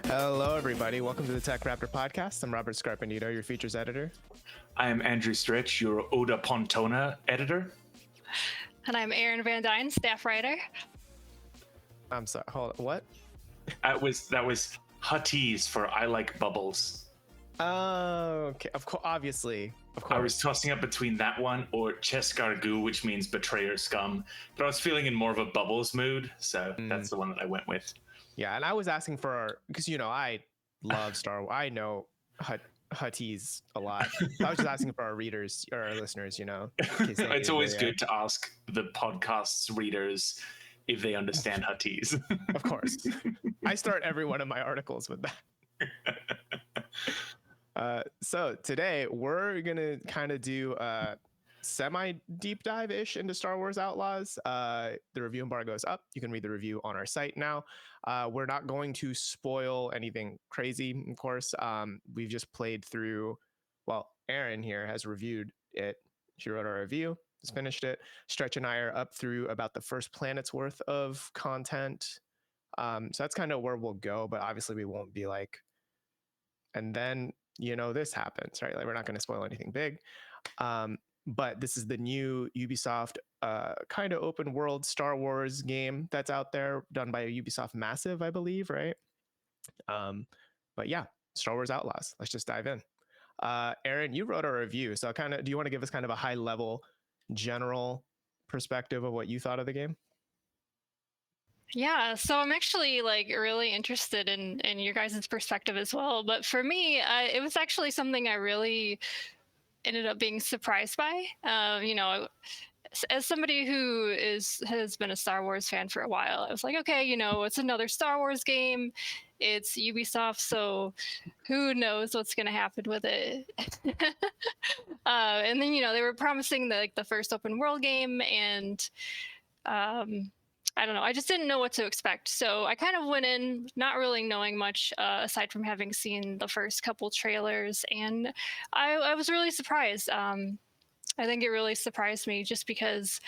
Hello, everybody. Welcome to the TechRaptor Podcast. I'm Robert Scarpinito, your features editor. I am Andrew Stritch, your Oda Pontona editor. And I'm Erren Van Duine, staff writer. I'm sorry. Hold on. What? That was Hutties for I Like Bubbles. Oh, okay. Of course, obviously. Of course. I was tossing up between that one or Chescargu, which means betrayer scum. But I was feeling in more of a Bubbles mood, so that's the one that I went with. Yeah, and I was asking for, because, I love Star Wars. I know Hutties a lot. So I was just asking for our readers or our listeners, in case they It's always good to ask the podcast's readers if they understand Hutties. Of course. I start every one of my articles with that. So today we're going to kind of do a semi deep dive ish into Star Wars Outlaws. The review embargo is up. You can read the review on our site now. We're not going to spoil anything crazy, of course. We've just played through. Well, Erren here has reviewed it. She wrote our review, just finished it. Stretch and I are up through about the first planet's worth of content. So that's kind of where we'll go, but obviously we won't be like, and then, this happens, right? Like, we're not going to spoil anything big. But this is the new Ubisoft kind of open world Star Wars game that's out there, done by Ubisoft Massive, I believe, right? But yeah, Star Wars Outlaws. Let's just dive in. Erren, you wrote a review, so do you want to give us kind of a high level general perspective of what you thought of the game? Yeah, so I'm actually really interested in your guys' perspective as well. But for me, it was actually something I really ended up being surprised by. As somebody who has been a Star Wars fan for a while, I was like, okay, it's another Star Wars game. It's Ubisoft, so who knows what's going to happen with it. And then, they were promising the first open world game, and I don't know. I just didn't know what to expect. So I kind of went in not really knowing much, aside from having seen the first couple trailers. And I was really surprised. I think it really surprised me just because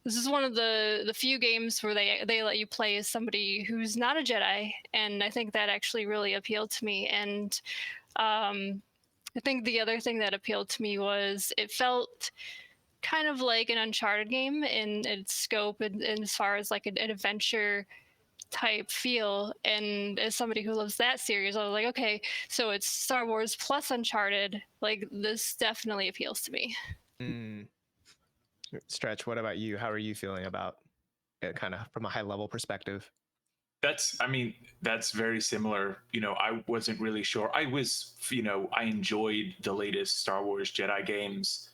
this is one of the few games where they let you play as somebody who's not a Jedi. And I think that actually really appealed to me. And I think the other thing that appealed to me was it felt kind of like an Uncharted game in its scope and as far as like an adventure type feel. And as somebody who loves that series, I was like, okay, so it's Star Wars plus Uncharted. Like, this definitely appeals to me. Stretch, what about you? How are you feeling about it, kind of from a high level perspective? That's very similar. I wasn't really sure. I enjoyed the latest Star Wars Jedi games.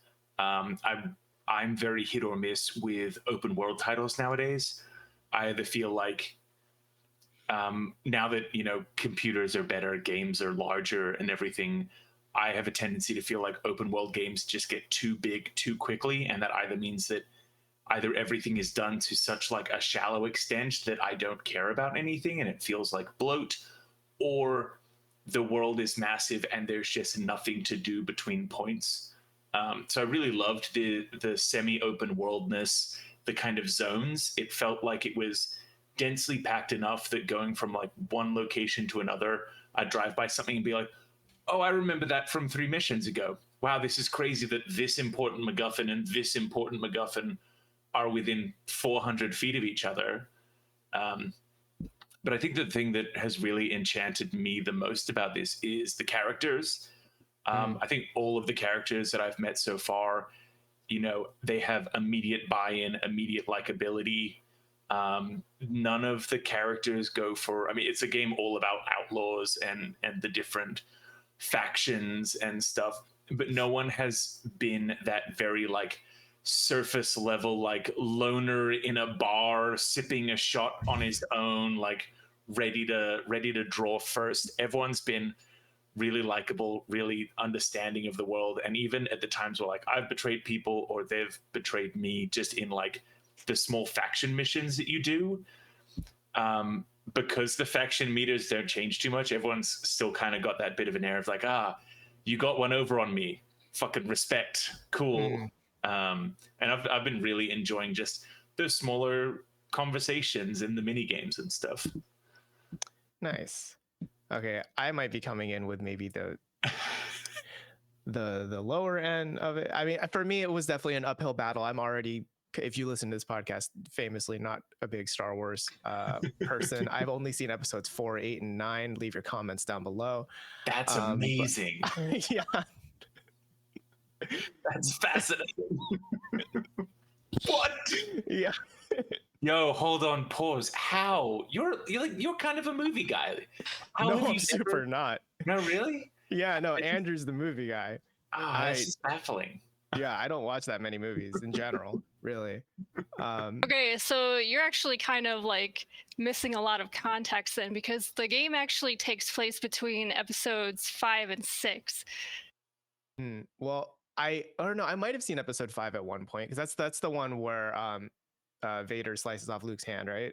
I'm very hit or miss with open world titles nowadays. I either feel like now that computers are better, games are larger and everything, I have a tendency to feel like open world games just get too big too quickly, and that either means that either everything is done to such like a shallow extent that I don't care about anything and it feels like bloat, or the world is massive and there's just nothing to do between points. So I really loved the semi-open worldness, the kind of zones. It felt like it was densely packed enough that going from like one location to another, I'd drive by something and be like, oh, I remember that from 3 missions ago. Wow, this is crazy that this important MacGuffin and this important MacGuffin are within 400 feet of each other. But I think the thing that has really enchanted me the most about this is the characters. I think all of the characters that I've met so far, they have immediate buy-in, immediate likability. None of the characters go for, it's a game all about outlaws and the different factions and stuff, but no one has been that very like surface level, like loner in a bar, sipping a shot on his own, like ready to draw first. Everyone's been really likable, really understanding of the world. And even at the times where like I've betrayed people or they've betrayed me, just in like the small faction missions that you do, because the faction meters don't change too much, everyone's still kind of got that bit of an air of like, you got one over on me, fucking respect, cool. And I've been really enjoying just those smaller conversations in the mini games and stuff. Nice. Okay, I might be coming in with maybe the lower end of it. I mean, for me, it was definitely an uphill battle. I'm already, if you listen to this podcast, famously not a big Star Wars person. I've only seen episodes 4, 8, and 9. Leave your comments down below. That's amazing. Yeah, That's fascinating. What? yeah. Yo, hold on, pause. How? You're kind of a movie guy. How No, have you I'm super not. No, really? Yeah, no. Andrew's the movie guy. Oh, that's just baffling. Yeah, I don't watch that many movies in general, really. Okay, so you're actually kind of like missing a lot of context then, because the game actually takes place between episodes 5 and 6. Well, I don't know. I might have seen episode 5 at one point, because that's the one where Vader slices off Luke's hand, right?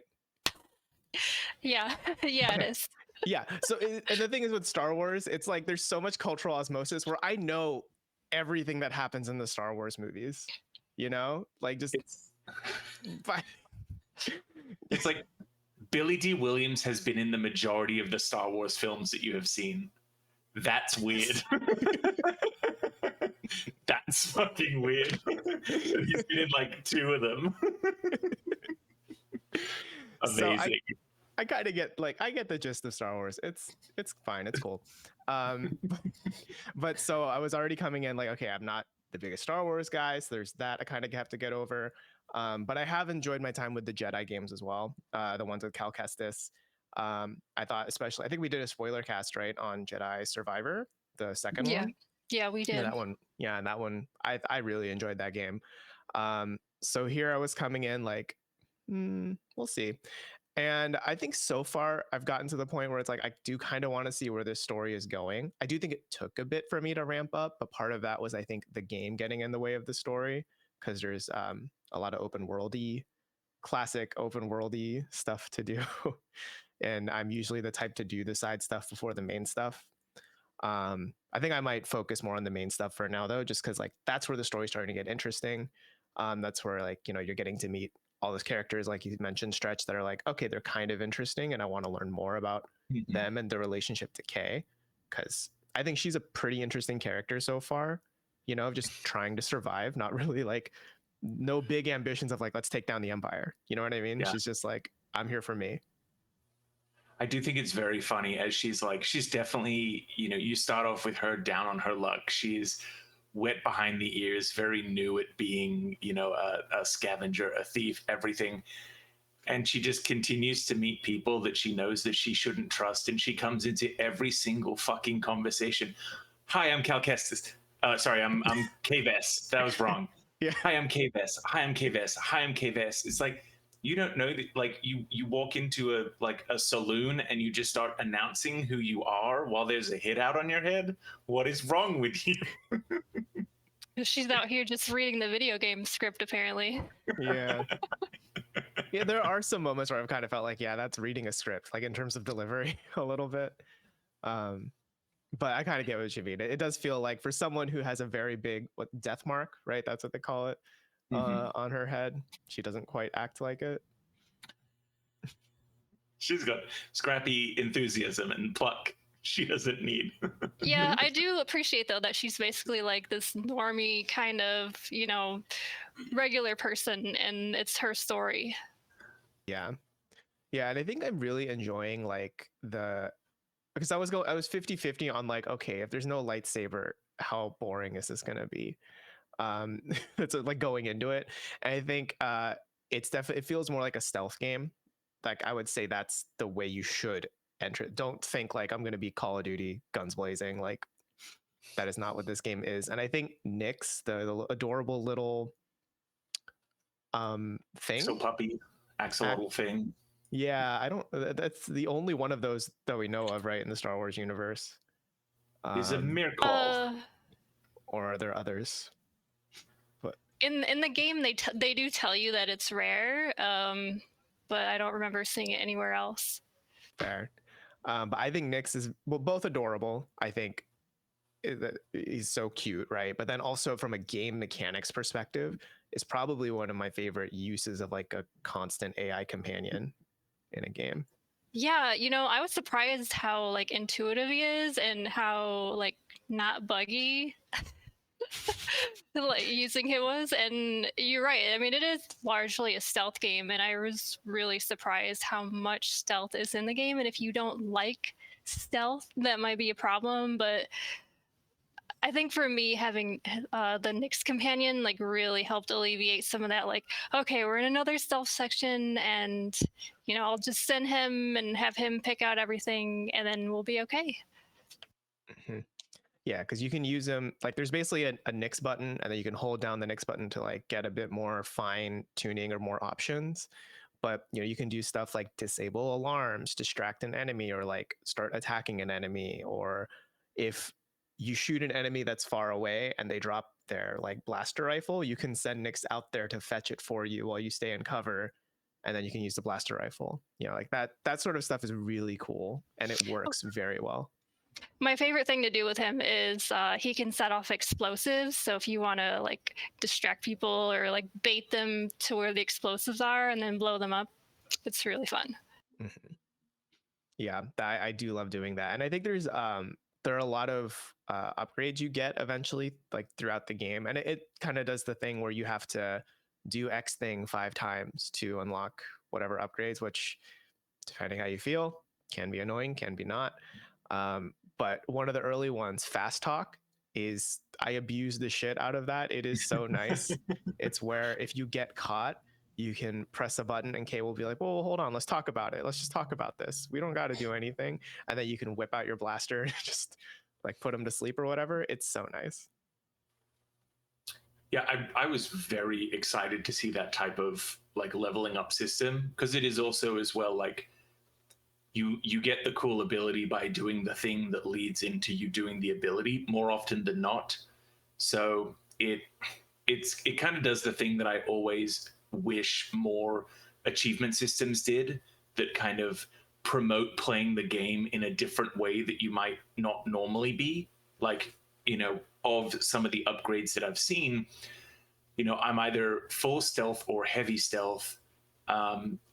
Yeah, yeah, it is. Yeah. So and the thing is with Star Wars, it's like there's so much cultural osmosis where I know everything that happens in the Star Wars movies. You know, like just it's like Billy D. Williams has been in the majority of the Star Wars films that you have seen. That's weird. That's fucking weird. He's been in like 2 of them. Amazing. So I kind of get I get the gist of Star Wars. It's fine. It's cool. But so I was already coming in like, okay, I'm not the biggest Star Wars guy, so there's that I kind of have to get over. But I have enjoyed my time with the Jedi games as well. The ones with Cal Kestis. I thought especially, I think we did a spoiler cast, right, on Jedi Survivor, the second one. Yeah, we did. Yeah, that one. Yeah, and that one, I really enjoyed that game. So here I was coming in like, we'll see. And I think so far I've gotten to the point where it's like I do kind of want to see where this story is going. I do think it took a bit for me to ramp up, but part of that was I think the game getting in the way of the story, because there's a lot of classic open worldy stuff to do. And I'm usually the type to do the side stuff before the main stuff. I think I might focus more on the main stuff for now, though, just because like that's where the story's starting to get interesting. That's where like, you know, you're getting to meet all those characters, like you mentioned, Stretch, that are like, okay, they're kind of interesting, and I want to learn more about them and their relationship to Kay, because I think she's a pretty interesting character so far. You know, just trying to survive, not really like no big ambitions of like let's take down the Empire. You know what I mean? Yeah. She's just like, I'm here for me. I do think it's very funny as she's definitely, you know, you start off with her down on her luck. She's wet behind the ears, very new at being, you know, a scavenger, a thief, everything. And she just continues to meet people that she knows that she shouldn't trust. And she comes into every single fucking conversation. Hi, I'm Cal Kestis. Sorry, I'm Kay Vess. That was wrong. Yeah. Hi, I'm Kay Vess. Hi, I'm Kay Vess. Hi, I'm Kay Vess. It's like, you don't know that, like you walk into a saloon and you just start announcing who you are while there's a hit out on your head. What is wrong with you? She's out here just reading the video game script, apparently. Yeah. Yeah, there are some moments where I've kind of felt like, yeah, that's reading a script, like in terms of delivery a little bit. But I kind of get what you mean. It does feel like for someone who has a very big death mark, right? That's what they call it. On her head, she doesn't quite act like it. She's got scrappy enthusiasm and pluck she doesn't need. Yeah, I do appreciate though that she's basically like this normie kind of, you know, regular person, and it's her story. Yeah, and I think I'm really enjoying like because I was 50-50 on like, okay, if there's no lightsaber, how boring is this gonna be? It's like going into it, and I think it's definitely, it feels more like a stealth game. Like I would say that's the way you should enter it. Don't think like I'm going to be Call of Duty guns blazing. Like that is not what this game is. And I think Nyx, the adorable little thing, so puppy axolotl thing. Yeah, that's the only one of those that we know of, right, in the Star Wars universe. Is a miracle, or are there others? In the game, they do tell you that it's rare, but I don't remember seeing it anywhere else. Fair. But I think Nyx is both adorable. I think he's so cute, right? But then also from a game mechanics perspective, is probably one of my favorite uses of like a constant AI companion in a game. Yeah, I was surprised how like intuitive he is and how like not buggy like using him was. And you're right. I mean, it is largely a stealth game, and I was really surprised how much stealth is in the game. And if you don't like stealth, that might be a problem. But I think for me, having the Nyx companion like really helped alleviate some of that. Like, okay, we're in another stealth section, and I'll just send him and have him pick out everything, and then we'll be okay. Mhm. Yeah, because you can use them like there's basically a Nyx button, and then you can hold down the Nyx button to like get a bit more fine tuning or more options. But you can do stuff like disable alarms, distract an enemy, or like start attacking an enemy. Or if you shoot an enemy that's far away and they drop their like blaster rifle, you can send Nyx out there to fetch it for you while you stay in cover, and then you can use the blaster rifle. Like that sort of stuff is really cool, and it works very well. My favorite thing to do with him is he can set off explosives. So if you want to like distract people or like bait them to where the explosives are and then blow them up, it's really fun. Mm-hmm. Yeah, I do love doing that, and I think there are a lot of upgrades you get eventually, like throughout the game, and it kind of does the thing where you have to do X thing 5 times to unlock whatever upgrades, which, depending how you feel, can be annoying, can be not. But one of the early ones, fast talk, I abuse the shit out of that. It is so nice. It's where if you get caught, you can press a button and Kay will be like, well, hold on, let's talk about it. Let's just talk about this. We don't got to do anything. And then you can whip out your blaster and just like put him to sleep or whatever. It's so nice. Yeah, I was very excited to see that type of like leveling up system, because it is also as well like you get the cool ability by doing the thing that leads into you doing the ability more often than not. So it kind of does the thing that I always wish more achievement systems did, that kind of promote playing the game in a different way that you might not normally be. Like, of some of the upgrades that I've seen, I'm either full stealth or heavy stealth.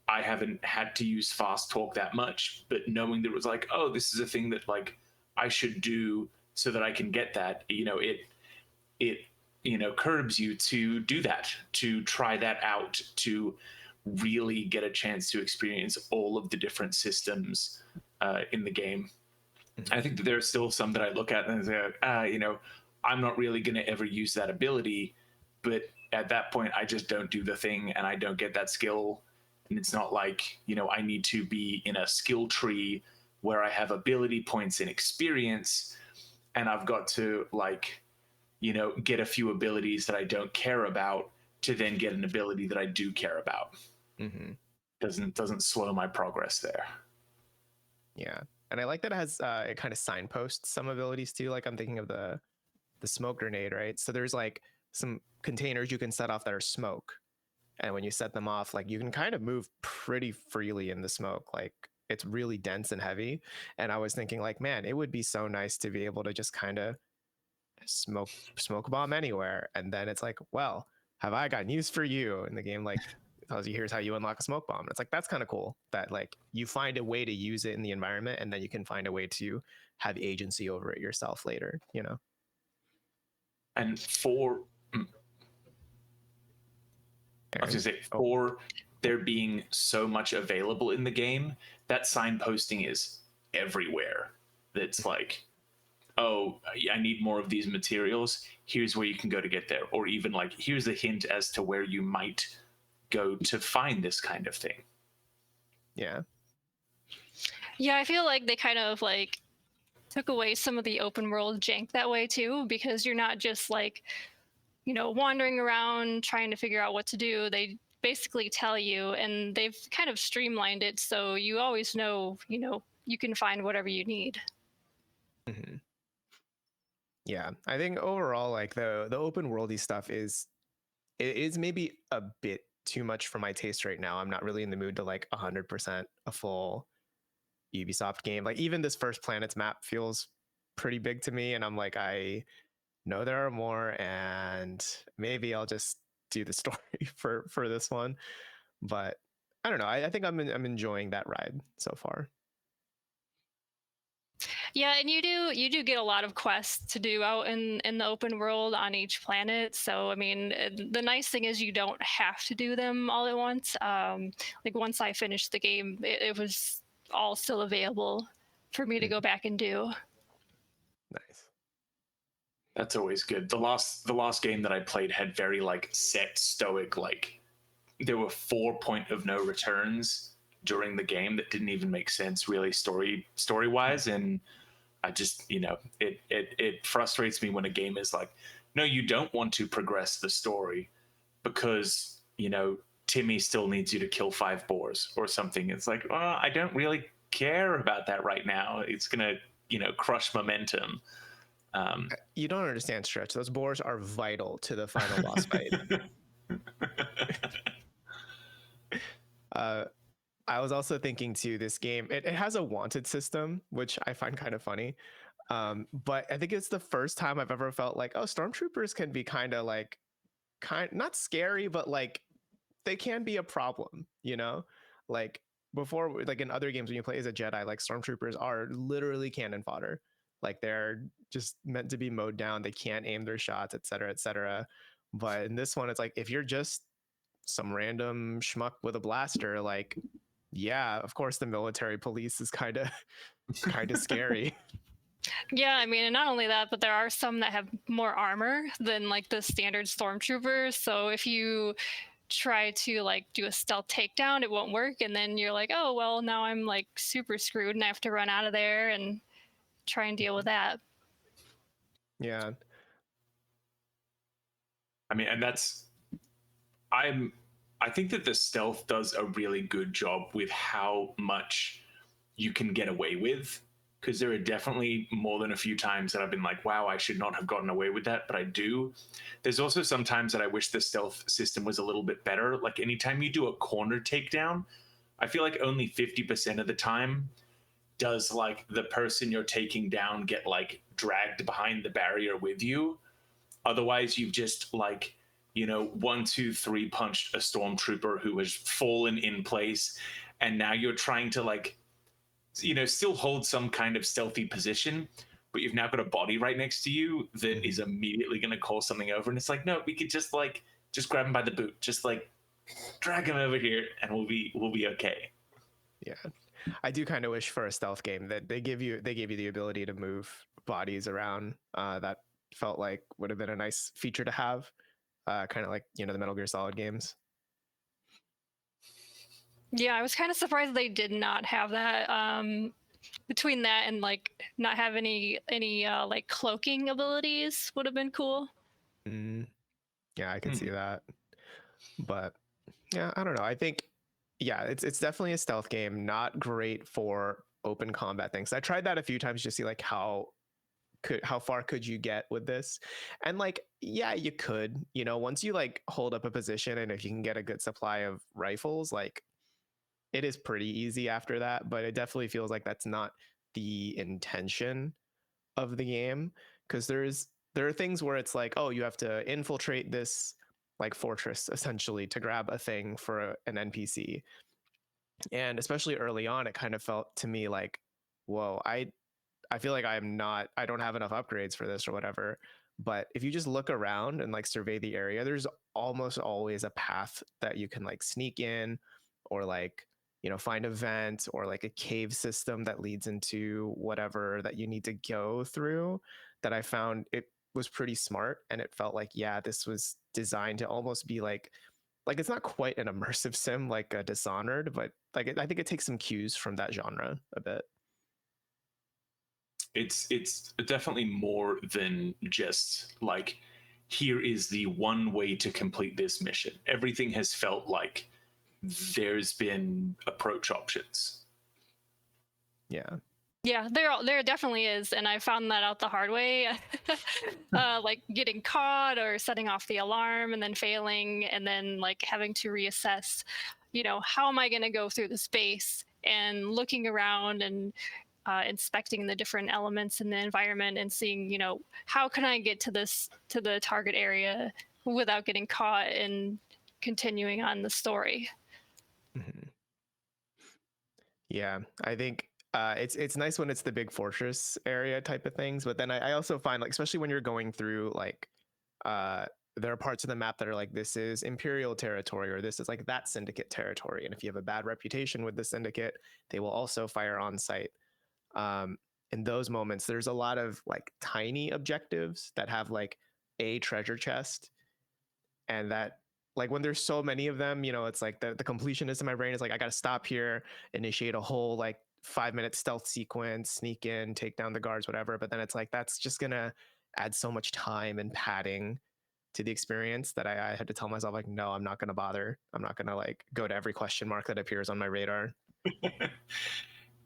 I haven't had to use fast talk that much, but knowing that it was like, oh, this is a thing that like I should do so that I can get that, it curbs you to do that, to try that out, to really get a chance to experience all of the different systems in the game. I think that there are still some that I look at and say, I'm not really going to ever use that ability, but at that point, I just don't do the thing and I don't get that skill. And it's not like, I need to be in a skill tree where I have ability points and experience, and I've got to like, get a few abilities that I don't care about to then get an ability that I do care about. Mm-hmm. Doesn't slow my progress there. Yeah. And I like that it has it kind of signposts some abilities too. Like I'm thinking of the smoke grenade, right? So there's like some containers you can set off that are smoke. And when you set them off, like you can kind of move pretty freely in the smoke. Like it's really dense and heavy. And I was thinking like, man, it would be so nice to be able to just kind of smoke a bomb anywhere. And then it's like, well, have I got news for you? And the game like tells you, here's how you unlock a smoke bomb. And it's like, that's kind of cool that like you find a way to use it in the environment, and then you can find a way to have agency over it yourself later, And for I was gonna say, for there being so much available in the game, that signposting is everywhere. That's like, oh, I need more of these materials. Here's where you can go to get there. Or even like, here's a hint as to where you might go to find this kind of thing. Yeah. Yeah, I feel like they kind of like took away some of the open world jank that way too, because you're not just like, wandering around trying to figure out what to do. They basically tell you, and they've kind of streamlined it so you always know, you can find whatever you need. Mm-hmm. Yeah, I think overall, like the open worldy stuff is maybe a bit too much for my taste right now. I'm not really in the mood to like 100% a full Ubisoft game. Like even this First Planets map feels pretty big to me, and I'm like, I know there are more, and maybe I'll just do the story for this one. But I don't know. I think I'm enjoying that ride so far. Yeah, and you do get a lot of quests to do out in the open world on each planet. So I mean, the nice thing is you don't have to do them all at once. Like once I finished the game, it was all still available for me to go back and do. Nice. That's always good. The last game that I played had very like set stoic, like there were 4 point of no returns during the game that didn't even make sense really story wise. And I just, it frustrates me when a game is like, no, you don't want to progress the story because, Timmy still needs you to kill 5 boars or something. It's like, well, I don't really care about that right now. It's going to, crush momentum. You don't understand, Stretch. Those boars are vital to the final boss fight. I was also thinking too, this game, it has a wanted system, which I find kind of funny. But I think it's the first time I've ever felt like, oh, stormtroopers can be kind of not scary, but like they can be a problem, like before, like in other games when you play as a Jedi, like stormtroopers are literally cannon fodder. Like they're just meant to be mowed down. They can't aim their shots, et cetera, et cetera. But in this one, it's like, if you're just some random schmuck with a blaster, like, yeah, of course the military police is kind of scary. Yeah, I mean, and not only that, but there are some that have more armor than like the standard stormtroopers. So if you try to like do a stealth takedown, it won't work, and then you're like, oh well, now I'm like super screwed and I have to run out of there and try and deal with that. Yeah. I mean, and I think that the stealth does a really good job with how much you can get away with, because there are definitely more than a few times that I've been like, wow, I should not have gotten away with that, but I do. There's also some times that I wish the stealth system was a little bit better. Like anytime you do a corner takedown, I feel like only 50% of the time does like the person you're taking down get like dragged behind the barrier with you. Otherwise, you've just like, 1, 2, 3 punched a stormtrooper who has fallen in place, and now you're trying to like, still hold some kind of stealthy position, but you've now got a body right next to you that is immediately going to call something over. And it's like, no, we could just grab him by the boot, just like drag him over here, and we'll be okay. Yeah. I do kind of wish for a stealth game that they gave you the ability to move bodies around. That felt like would have been a nice feature to have, kind of like the Metal Gear Solid games. Yeah, I was kind of surprised they did not have that. Between that and like not have any like cloaking abilities would have been cool. Yeah, I can see that. But yeah, I don't know. I think it's definitely a stealth game. Not great for open combat things. I tried that a few times to see like how far could you get with this, and like, yeah, you could, once you like hold up a position, and if you can get a good supply of rifles, like it is pretty easy after that. But it definitely feels like that's not the intention of the game, because there are things where it's like, oh, you have to infiltrate this like fortress essentially to grab a thing for an NPC. And especially early on, it kind of felt to me like, whoa, I feel like I don't have enough upgrades for this or whatever. But if you just look around and like survey the area, there's almost always a path that you can like sneak in, or like, find a vent, or like a cave system that leads into whatever that you need to go through. That I found it was pretty smart, and it felt like, yeah, this was designed to almost be like it's not quite an immersive sim like a Dishonored, but like I think it takes some cues from that genre a bit. It's definitely more than just like, here is the one way to complete this mission. Everything has felt like there's been approach options. Yeah, there definitely is, and I found that out the hard way. Like getting caught or setting off the alarm and then failing, and then like having to reassess, how am I going to go through the space, and looking around and inspecting the different elements in the environment and seeing, how can I get to the target area without getting caught and continuing on the story. Yeah, I think it's nice when it's the big fortress area type of things, but then I also find like especially when you're going through like there are parts of the map that are like this is Imperial territory or this is like that Syndicate territory, and if you have a bad reputation with the Syndicate, they will also fire on sight. In those moments, there's a lot of like tiny objectives that have like a treasure chest, and that like when there's so many of them, you know, it's like the completionist in my brain is like I got to stop here, initiate a whole like 5-minute stealth sequence, sneak in, take down the guards, whatever. But then it's like that's just gonna add so much time and padding to the experience that I had to tell myself like, no, I'm not gonna bother. I'm not gonna like go to every question mark that appears on my radar.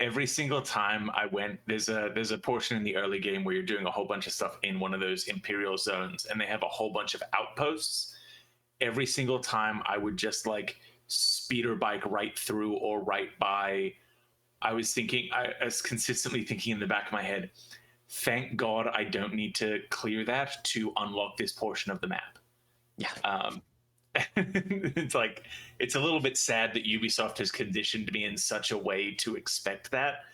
Every single time I went, there's a portion in the early game where you're doing a whole bunch of stuff in one of those Imperial zones, and they have a whole bunch of outposts. Every single time I would just like speeder bike right through or right by. I was consistently thinking in the back of my head, thank God I don't need to clear that to unlock this portion of the map. Yeah. It's like, it's a little bit sad that Ubisoft has conditioned me in such a way to expect that.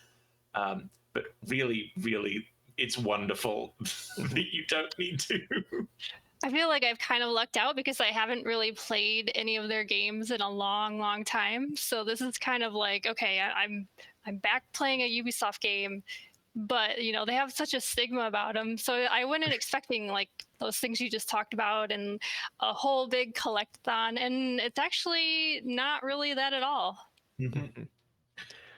But really, really, it's wonderful that you don't need to. I feel like I've kind of lucked out because I haven't really played any of their games in a long, long time. So this is kind of like, okay, I'm back playing a Ubisoft game, but you know they have such a stigma about them. So I went in expecting like those things you just talked about and a whole big collectathon, and it's actually not really that at all. Mm-hmm.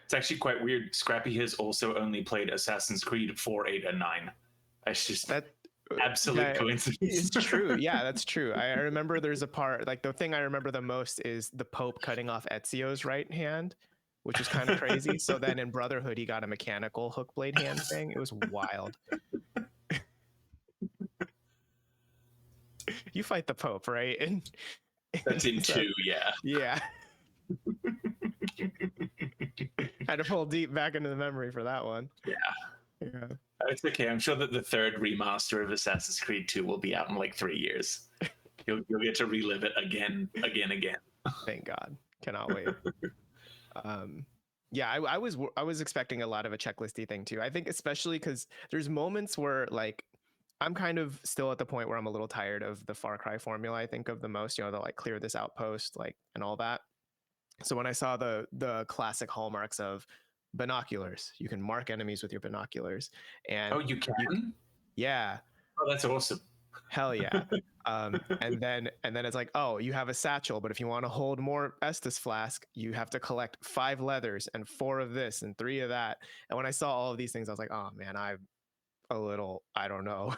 It's actually quite weird. Scrappy has also only played Assassin's Creed 4, 8, and 9. It's just absolute coincidence. It's true. Yeah, that's true. I remember there's a part, like the thing I remember the most is the Pope cutting off Ezio's right hand, which is kind of crazy. So then in Brotherhood, he got a mechanical hook blade hand thing. It was wild. You fight the Pope, right? And that's in 2, yeah. Yeah. Had to pull deep back into the memory for that one. Yeah. It's okay. I'm sure that the third remaster of Assassin's Creed 2 will be out in like 3 years. You'll get to relive it again. Thank God. Cannot wait. Yeah, I was expecting a lot of a checklisty thing too. I think especially because there's moments where like I'm kind of still at the point where I'm a little tired of the Far Cry formula. I think of the most, you know, the like clear this outpost, like and all that. So when I saw the classic hallmarks of binoculars, you can mark enemies with your binoculars, and you can. Yeah. Oh, that's awesome. Hell yeah. And then it's like, oh, you have a satchel, but if you want to hold more Estus flask, you have to collect 5 leathers and 4 of this and 3 of that. And when I saw all of these things, I was like, oh man, I'm a little, I don't know.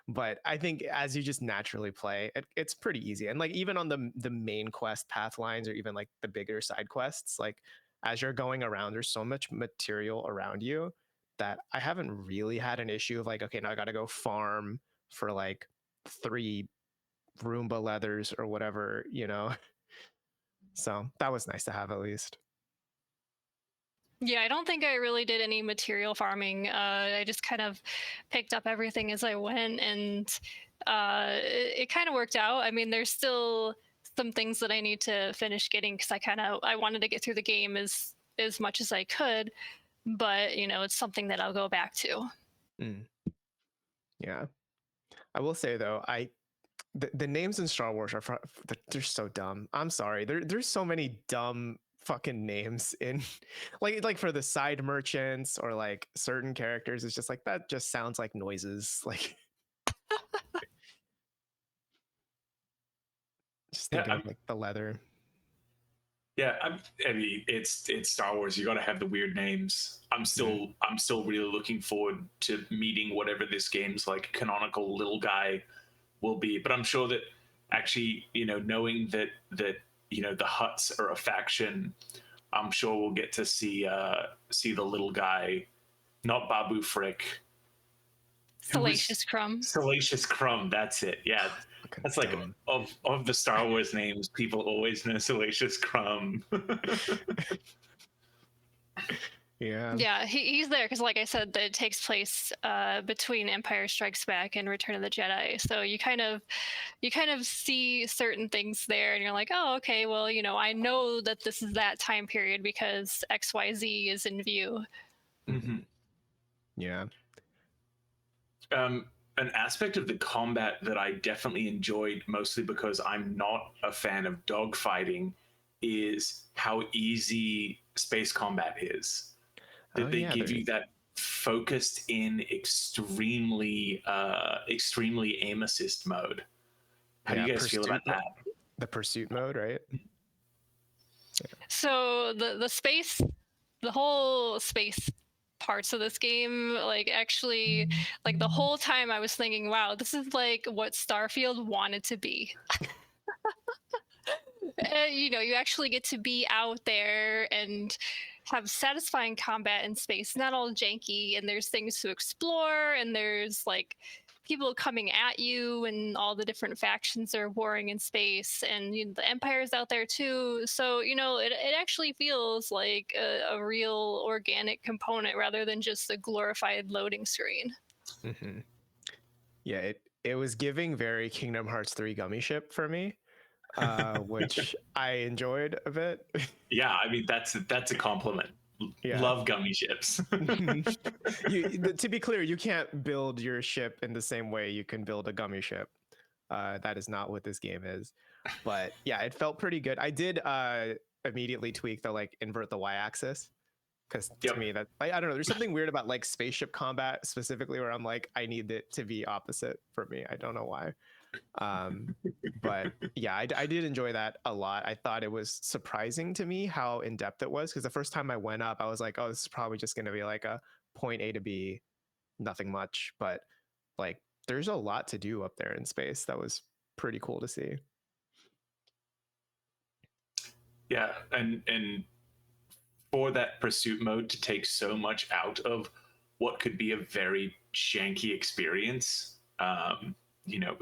But I think as you just naturally play, it's pretty easy. And like even on the main quest path lines or even like the bigger side quests, like as you're going around, there's so much material around you that I haven't really had an issue of like, okay, now I got to go farm for like 3 Roomba leathers or whatever, you know. So that was nice to have at least. Yeah, I don't think I really did any material farming. I just kind of picked up everything as I went, and it kind of worked out. I mean, there's still some things that I need to finish getting because I wanted to get through the game as much as I could, but you know, it's something that I'll go back to. Yeah, I will say though, the names in Star Wars they're so dumb. I'm sorry, there's so many dumb fucking names in like for the side merchants or like certain characters. It's just like that just sounds like noises, like just thinking of like the leather. Yeah, I mean it's Star Wars. You got to have the weird names. I'm still really looking forward to meeting whatever this game's like canonical little guy will be. But I'm sure that actually, you know, knowing that you know the Hutts are a faction, I'm sure we'll get to see the little guy, not Babu Frick. Salacious Crumb. Salacious Crumb, that's it. Yeah. That's like of the Star Wars names, people always know Salacious Crumb. Yeah, he's there because, like I said, that it takes place between Empire Strikes Back and Return of the Jedi. So you kind of see certain things there, and you're like, oh, okay, well, I know that this is that time period because XYZ is in view. Mm-hmm. Yeah. An aspect of the combat that I definitely enjoyed, mostly because I'm not a fan of dogfighting, is how easy space combat is. That they give you that focused in extremely aim assist mode. How do you guys feel about that? The pursuit mode, right? So the whole space parts of this game, actually, the whole time I was thinking, wow, this is like what Starfield wanted to be. You actually get to be out there and have satisfying combat in space, not all janky, and there's things to explore, and there's people coming at you, and all the different factions are warring in space, and the Empire's out there too. So it actually feels like a real organic component rather than just a glorified loading screen. Mm-hmm. Yeah, it was giving very Kingdom Hearts 3 gummy ship for me. Which I enjoyed a bit. Yeah, I mean that's a compliment. Yeah. Love gummy ships. To be clear, you can't build your ship in the same way you can build a gummy ship. That is not what this game is. But yeah, it felt pretty good. I did immediately tweak the invert the y-axis, because to me that I don't know. There's something weird about spaceship combat specifically where I'm I need it to be opposite for me. I don't know why. But yeah, I did enjoy that a lot. I thought it was surprising to me how in depth it was, because the first time I went up, I was like, oh, this is probably just going to be a point A to B, nothing much. But there's a lot to do up there in space. That was pretty cool to see. Yeah, and for that pursuit mode to take so much out of what could be a very janky experience,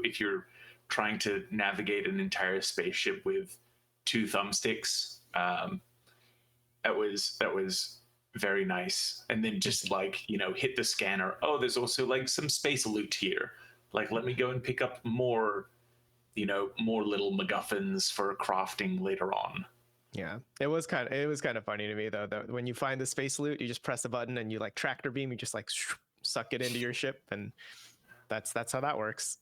if you're trying to navigate an entire spaceship with 2 thumbsticks, that was very nice. And then just hit the scanner. Oh, there's also some space loot here. Let me go and pick up more little MacGuffins for crafting later on. Yeah, it was kind of funny to me though that when you find the space loot, you just press a button and you tractor beam, you just suck it into your ship, and that's how that works.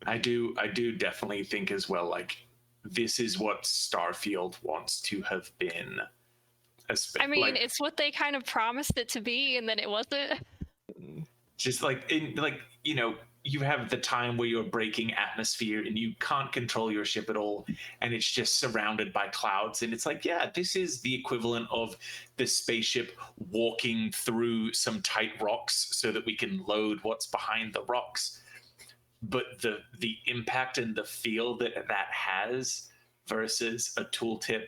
I do definitely think as well, this is what Starfield wants to have been. I mean, it's what they kind of promised it to be, and then it wasn't. Just you have the time where you're breaking atmosphere and you can't control your ship at all, and it's just surrounded by clouds, and it's yeah, this is the equivalent of the spaceship walking through some tight rocks so that we can load what's behind the rocks. But the impact and the feel that has versus a tooltip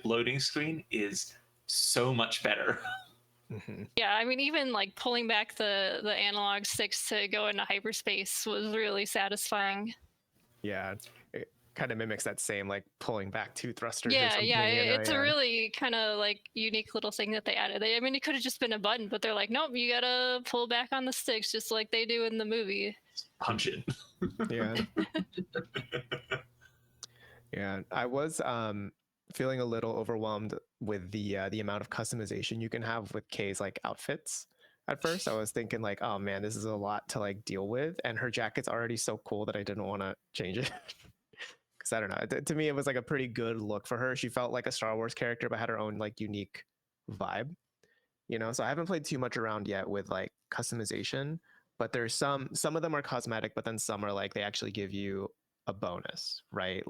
loading screen is so much better. Mm-hmm. Yeah, I mean, even pulling back the analog sticks to go into hyperspace was really satisfying. Yeah, it kind of mimics that same pulling back 2 thrusters. Yeah, it's a really kind of unique little thing that they added. I mean, it could have just been a button, but they're nope, you gotta pull back on the sticks just like they do in the movie. Punch it. Yeah. Yeah, I was feeling a little overwhelmed with the amount of customization you can have with Kay's outfits. At first, I was thinking oh man, this is a lot to deal with, and her jacket's already so cool that I didn't want to change it. Because I don't know, to me it was a pretty good look for her. She felt like a Star Wars character, but had her own unique vibe. So I haven't played too much around yet with customization, but there's some of them are cosmetic, but then some are they actually give you a bonus, right?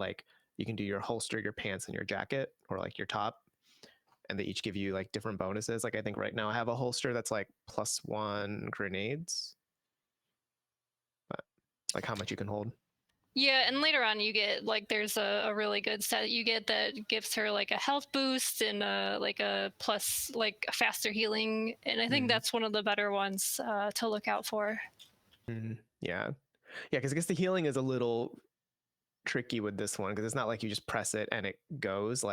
You can do your holster, your pants, and your jacket, or your top, and they each give you different bonuses. I think right now I have a holster that's +1 grenades, but how much you can hold. Yeah, and later on you get there's a really good set you get that gives her a health boost and a plus a faster healing, and I think that's one of the better ones to look out for. Mm-hmm. Yeah, because I guess the healing is a little tricky with this one, because it's not you just press it and it goes.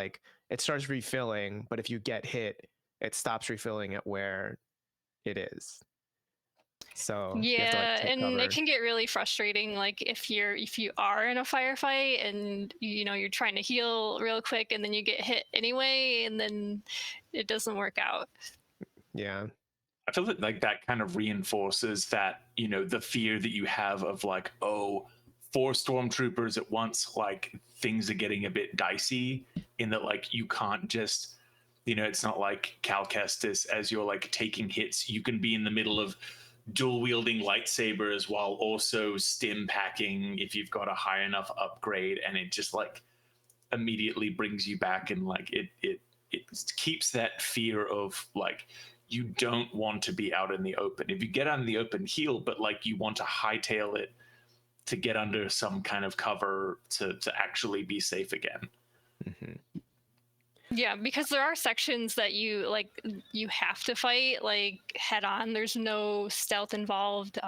it starts refilling, but if you get hit, it stops refilling at where it is. So you have to like Yeah, take and cover. it can get really frustrating. Like if you are in a firefight and you're trying to heal real quick, and then you get hit anyway, and then it doesn't work out. Yeah. I feel that kind of reinforces that, the fear that you have of like, oh, 4 stormtroopers at once, like things are getting a bit dicey in that, like, you can't just, it's not like Cal Kestis as you're like taking hits. You can be in the middle of dual wielding lightsabers while also stim packing if you've got a high enough upgrade, and it just like immediately brings you back, and like it keeps that fear of like, you don't want to be out in the open. If you get out in the open, heal, but like you want to hightail it to get under some kind of cover to actually be safe again. Mm-hmm. Yeah, because there are sections that you have to fight like head on. There's no stealth involved,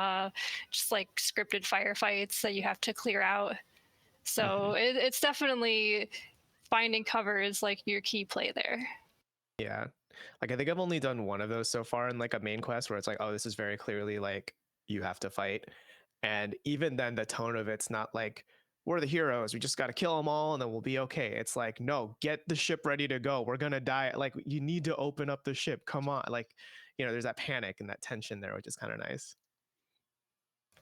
just like scripted firefights that you have to clear out. So it's definitely finding cover is like your key play there. Yeah. Like I think I've only done one of those so far in like a main quest where it's like, oh, this is very clearly like you have to fight. And even then the tone of it's not like, we're the heroes, we just got to kill them all and then we'll be okay. It's like, no, get the ship ready to go, we're gonna die. Like you need to open up the ship, come on. Like, there's that panic and that tension there, which is kind of nice.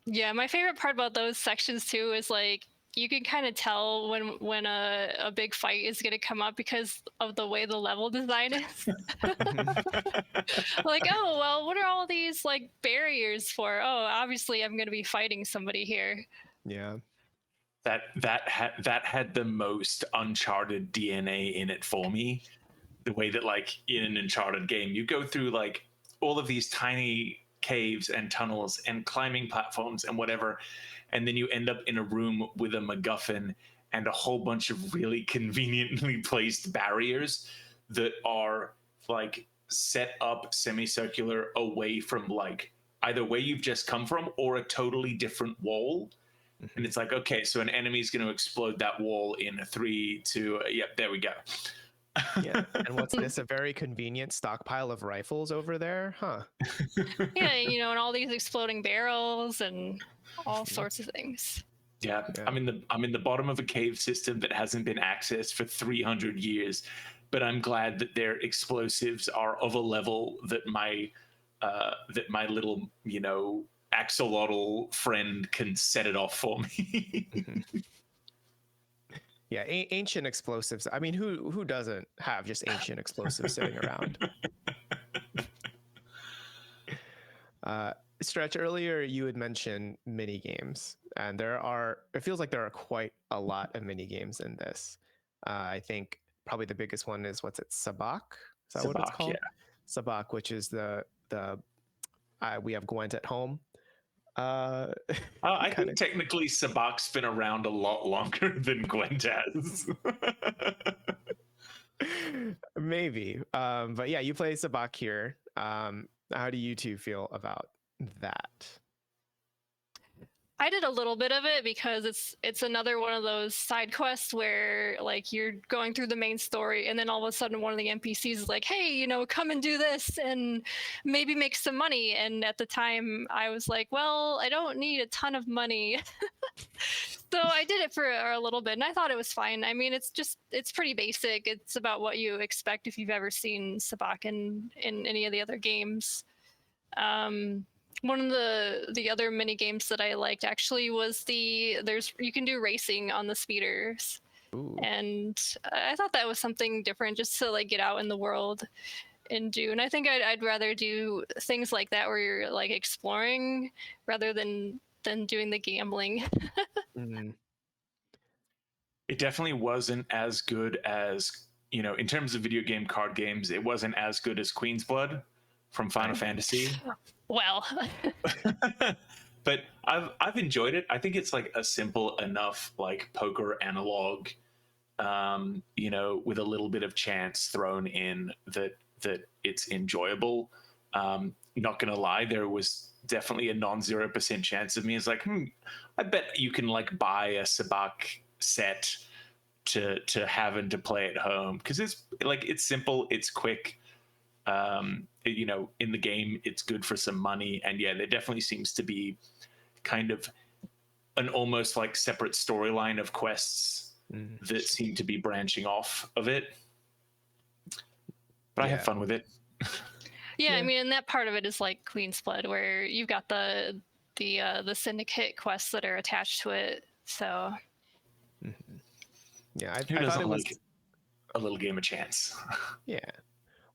Yeah, my favorite part about those sections too is like you can kind of tell when a big fight is going to come up because of the way the level design is. Like, oh, well, what are all these like barriers for? Oh, obviously I'm going to be fighting somebody here. Yeah. That had the most Uncharted DNA in it for me. The way that like in an Uncharted game, you go through like all of these tiny caves and tunnels and climbing platforms and whatever, and then you end up in a room with a MacGuffin and a whole bunch of really conveniently placed barriers that are like set up semicircular away from like either where you've just come from or a totally different wall. And it's like, okay, so an enemy is going to explode that wall in 3, 2, yep, there we go. Yeah. And what's this? A very convenient stockpile of rifles over there, huh? Yeah, and all these exploding barrels and all sorts of things. Yeah. I'm in the bottom of a cave system that hasn't been accessed for 300 years, but I'm glad that their explosives are of a level that my little axolotl friend can set it off for me. Yeah, ancient explosives. I mean, who doesn't have just ancient explosives sitting around? Stretch, earlier you had mentioned mini games, and it feels like there are quite a lot of mini games in this. I think probably the biggest one is Sabacc? Is that what it's called? Yeah. Sabacc, which is the we have Gwent at home. I think technically Sabacc's been around a lot longer than Gwent has. Maybe. But yeah, you play Sabacc here. How do you two feel about that? I did a little bit of it because it's another one of those side quests where like you're going through the main story and then all of a sudden one of the NPCs is like, hey, come and do this and maybe make some money. And at the time I was like, well, I don't need a ton of money. So I did it for a little bit and I thought it was fine. I mean, it's pretty basic. It's about what you expect if you've ever seen Sabacc in any of the other games. One of the other mini games that I liked actually was you can do racing on the speeders. Ooh. And I thought that was something different just to like get out in the world and do. And I think I'd rather do things like that where you're like exploring rather than doing the gambling. Mm. It definitely wasn't as good as, in terms of video game card games, it wasn't as good as Queen's Blood from Final Fantasy. Well, but I've enjoyed it. I think it's like a simple enough like poker analog, with a little bit of chance thrown in that it's enjoyable. Not gonna lie, there was definitely a non-0% chance of me. It's like, I bet you can like buy a Sabacc set to have and to play at home, because it's simple, it's quick. In the game, it's good for some money, and yeah, there definitely seems to be kind of an almost like separate storyline of quests that seem to be branching off of it. But I have fun with it. Yeah, I mean, and that part of it is like Queen's Blood, where you've got the syndicate quests that are attached to it. So yeah, Who I thought doesn't it was like a little game of chance? yeah.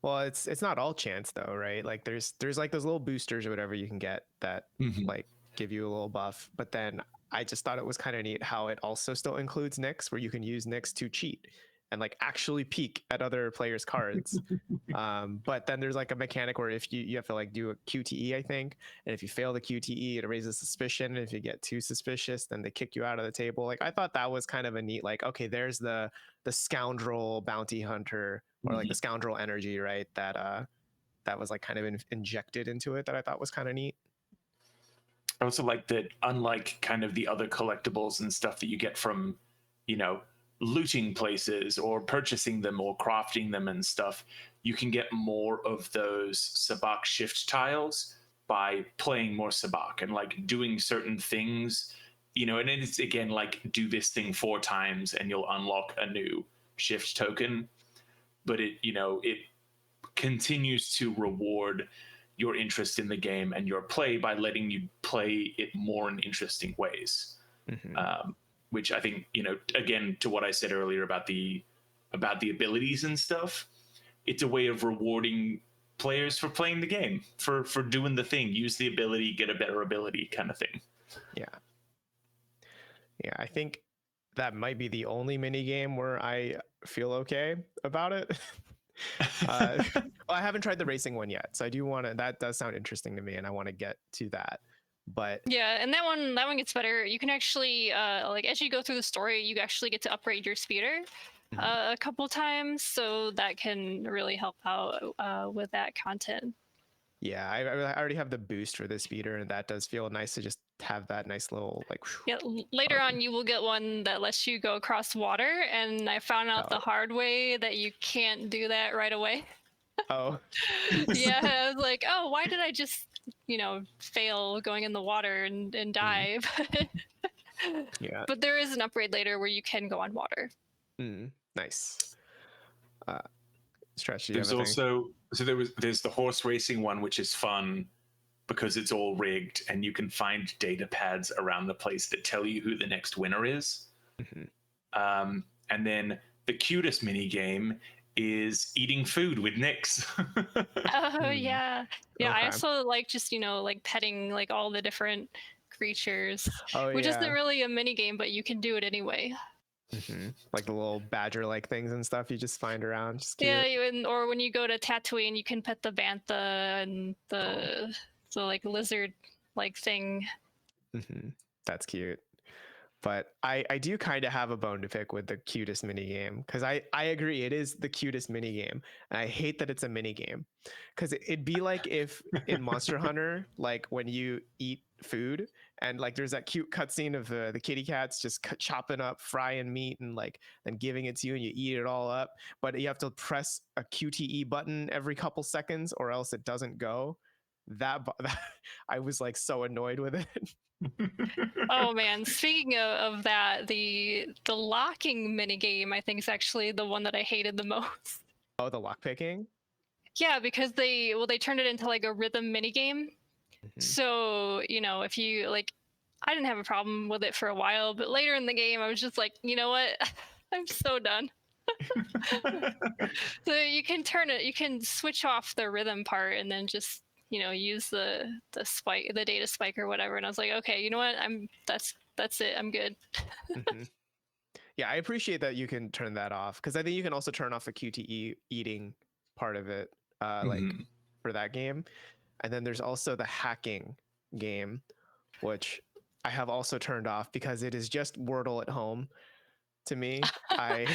Well, it's not all chance though, right? Like there's like those little boosters or whatever you can get that like give you a little buff. But then I just thought it was kind of neat how it also still includes Nyx, where you can use Nyx to cheat and like actually peek at other players' cards. But then there's like a mechanic where if you have to like do a QTE, I think, and if you fail the QTE, it raises suspicion. And if you get too suspicious, then they kick you out of the table. Like I thought that was kind of a neat, like, okay, there's the scoundrel bounty hunter, or like the scoundrel energy, right? That was like kind of injected into it, that I thought was kind of neat. I also like that, unlike kind of the other collectibles and stuff that you get from, looting places or purchasing them or crafting them and stuff, you can get more of those sabacc shift tiles by playing more sabacc and like doing certain things, and it's again like do this thing 4 times and you'll unlock a new shift token. But it continues to reward your interest in the game and your play by letting you play it more in interesting ways. Which I think, again, to what I said earlier about the abilities and stuff, it's a way of rewarding players for playing the game, for doing the thing, use the ability, get a better ability kind of thing. Yeah, I think that might be the only mini game where I feel okay about it. Well, I haven't tried the racing one yet, so I do want to. That does sound interesting to me, and I want to get to that. But yeah, and that one gets better. You can actually like as you go through the story, you actually get to upgrade your speeder a couple times, so that can really help out with that content. Yeah, I already have the boost for the speeder, and that does feel nice to just have that nice little like. Yeah, later on you will get one that lets you go across water, and I found out the hard way that you can't do that right away. Oh. Yeah, I was like, oh, why did I just fail going in the water and die? Yeah. But there is an upgrade later where you can go on water. Nice. Stretch, there's also there's the horse racing one, which is fun because it's all rigged and you can find data pads around the place that tell you who the next winner is. And then the cutest mini game is eating food with Nyx. Oh yeah. Okay. I also like just like petting like all the different creatures, which isn't really a mini game, but you can do it anyway. Like the little badger like things and stuff you just find around. Just cute. Yeah, or when you go to Tatooine, you can pet the bantha and the like lizard like thing. That's cute. But I do kind of have a bone to pick with the cutest mini game, because I agree it is the cutest mini game, and I hate that it's a mini game, because it'd be like if in Monster Hunter, like when you eat food and like there's that cute cutscene of the kitty cats just chopping up frying meat and like then giving it to you and you eat it all up, but you have to press a QTE button every couple seconds or else it doesn't go. That I was like so annoyed with it. Oh man, speaking of that, the locking minigame I think is actually the one that I hated the most. Oh, the lock picking? Yeah, because they turned it into like a rhythm minigame. So, if you like, I didn't have a problem with it for a while, but later in the game I was just like, you know what? I'm so done. So you can switch off the rhythm part and then just use the spike, the data spike or whatever. And I was like, okay, you know what? That's it. I'm good. Yeah, I appreciate that you can turn that off, because I think you can also turn off the QTE eating part of it, like for that game. And then there's also the hacking game, which I have also turned off because it is just Wordle at home to me. On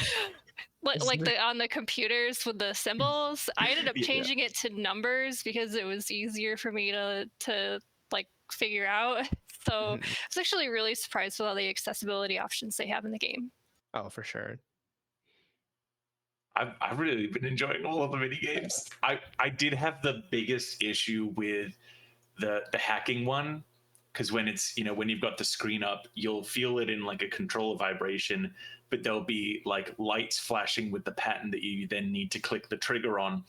the computers with the symbols, I ended up changing it to numbers because it was easier for me to like figure out. So I was actually really surprised with all the accessibility options they have in the game. Oh, for sure. I've really been enjoying all of the mini games. I did have the biggest issue with the hacking one, because when it's, when you've got the screen up, you'll feel it in like a controller vibration, but there'll be like lights flashing with the pattern that you then need to click the trigger on.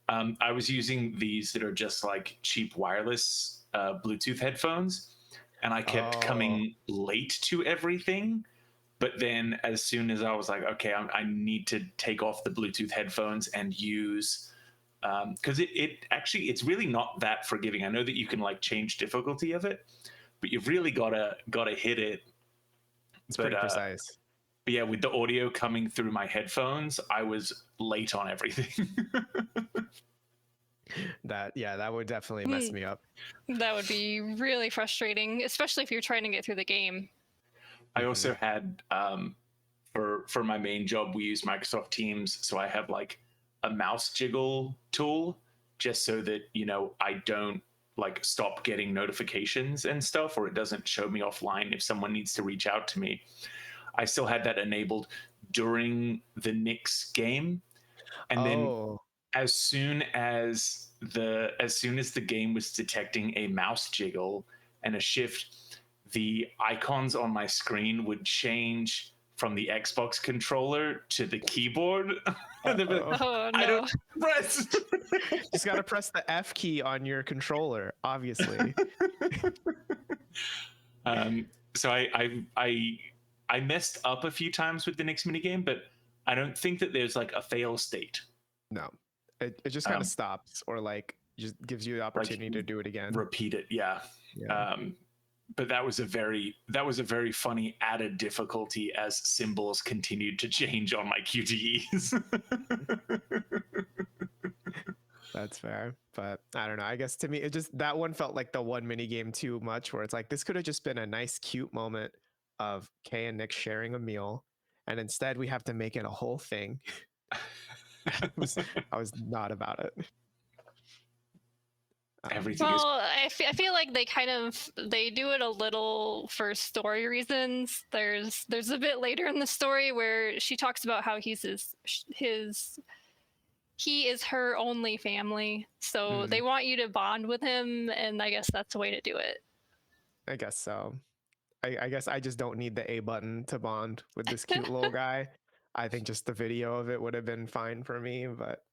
I was using these that are just like cheap wireless Bluetooth headphones, and I kept coming late to everything. But then as soon as I was like, okay, I need to take off the Bluetooth headphones and use, because it's really not that forgiving. I know that you can like change difficulty of it, but you've really gotta hit it. It's pretty precise. But yeah, with the audio coming through my headphones, I was late on everything. That would definitely mess me up. That would be really frustrating, especially if you're trying to get through the game. I also had for my main job, we use Microsoft Teams, so I have like a mouse jiggle tool just so that I don't like stop getting notifications and stuff, or it doesn't show me offline if someone needs to reach out to me. I still had that enabled during the Knicks game, and then as soon as the game was detecting a mouse jiggle and a shift, the icons on my screen would change from the Xbox controller to the keyboard. Oh, no. I don't press. Just got to press the F key on your controller, obviously. So I messed up a few times with the Knicks minigame, but I don't think that there's like a fail state. No, it just kind of stops, or like just gives you the opportunity to do it again. Repeat it, yeah. But that was a very funny added difficulty as symbols continued to change on my QTEs. That's fair, but I don't know. I guess to me, that one felt like the one mini game too much, where it's like this could have just been a nice, cute moment of Kay and Nick sharing a meal, and instead we have to make it a whole thing. I was not about it. I feel like they do it a little for story reasons. There's a bit later in the story where she talks about how he is her only family, so they want you to bond with him, and I guess that's the way to do it. I guess so. I guess I just don't need the A button to bond with this cute little guy. I think just the video of it would have been fine for me, but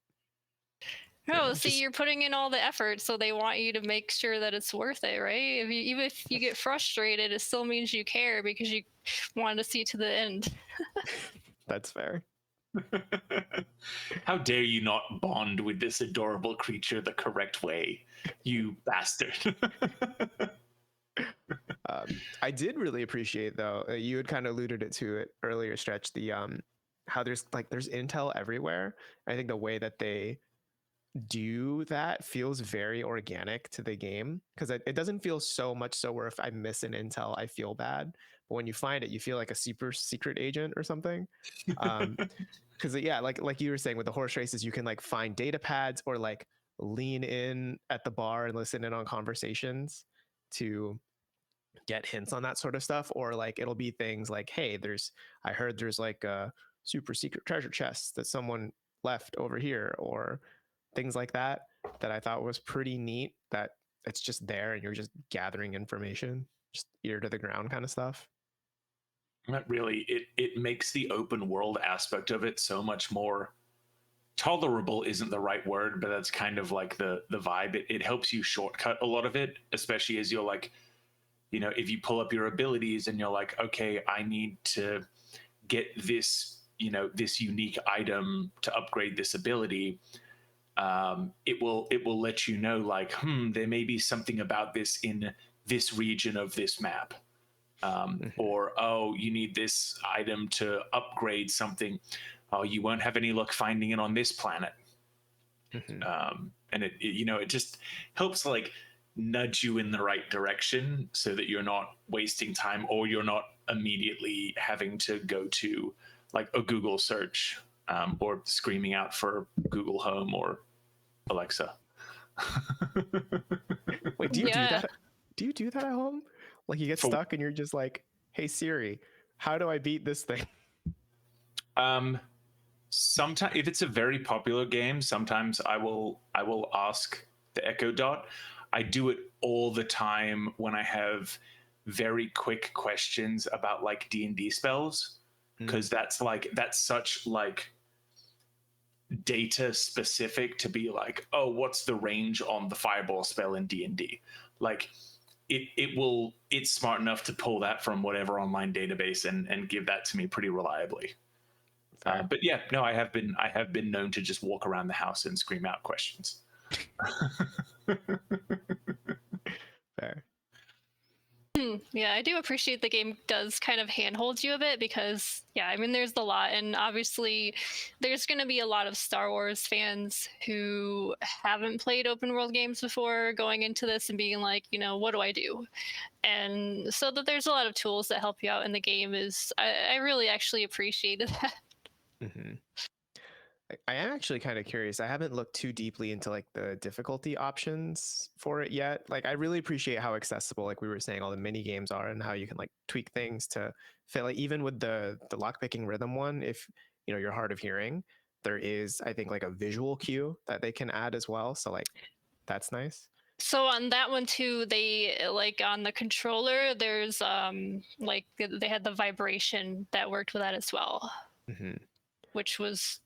no, see, you're putting in all the effort, so they want you to make sure that it's worth it, right? Even if you get frustrated, it still means you care because you want to see to the end. That's fair. How dare you not bond with this adorable creature the correct way, you bastard. I did really appreciate, though, you had kind of alluded to it earlier, Stretch, the how there's intel everywhere. I think the way that they do that feels very organic to the game, because it doesn't feel so much so where if I miss an intel I feel bad, but when you find it you feel like a super secret agent or something. Because like you were saying with the horse races, you can like find data pads or like lean in at the bar and listen in on conversations to get hints on that sort of stuff, or like it'll be things like, hey, I heard there's like a super secret treasure chest that someone left over here, or things like that I thought was pretty neat, that it's just there and you're just gathering information, just ear to the ground kind of stuff. Really, it makes the open world aspect of it so much more tolerable. Isn't the right word, but that's kind of like the vibe. It helps you shortcut a lot of it, especially as you're like, if you pull up your abilities and you're like, okay, I need to get this, this unique item to upgrade this ability. It will let you know, like, there may be something about this in this region of this map. Or, oh, you need this item to upgrade something. Oh, you won't have any luck finding it on this planet. And it just helps like nudge you in the right direction so that you're not wasting time, or you're not immediately having to go to like a Google search, or screaming out for Google Home or Alexa. Wait, do you do that? Do you do that at home? Like you get stuck and you're just like, hey Siri, how do I beat this thing? Sometimes, if it's a very popular game, sometimes I will ask the Echo Dot. I do it all the time when I have very quick questions about like D&D spells, because that's such like data specific to be like, oh, what's the range on the fireball spell in D&D? Like it's smart enough to pull that from whatever online database and give that to me pretty reliably. But yeah, no, I have been known to just walk around the house and scream out questions. Fair. Yeah, I do appreciate the game does kind of handhold you a bit because, yeah, I mean, there's the lot. And obviously, there's going to be a lot of Star Wars fans who haven't played open world games before going into this and being like, what do I do? And so that there's a lot of tools that help you out in the game I really actually appreciated that. Mm-hmm. I am actually kind of curious. I haven't looked too deeply into like the difficulty options for it yet. Like I really appreciate how accessible, like we were saying, all the mini games are and how you can like tweak things to fit. Like even with the lockpicking rhythm one, if you're hard of hearing, there is I think like a visual cue that they can add as well. So like that's nice. So on that one too, they like on the controller, there's like they had the vibration that worked with that as well, which was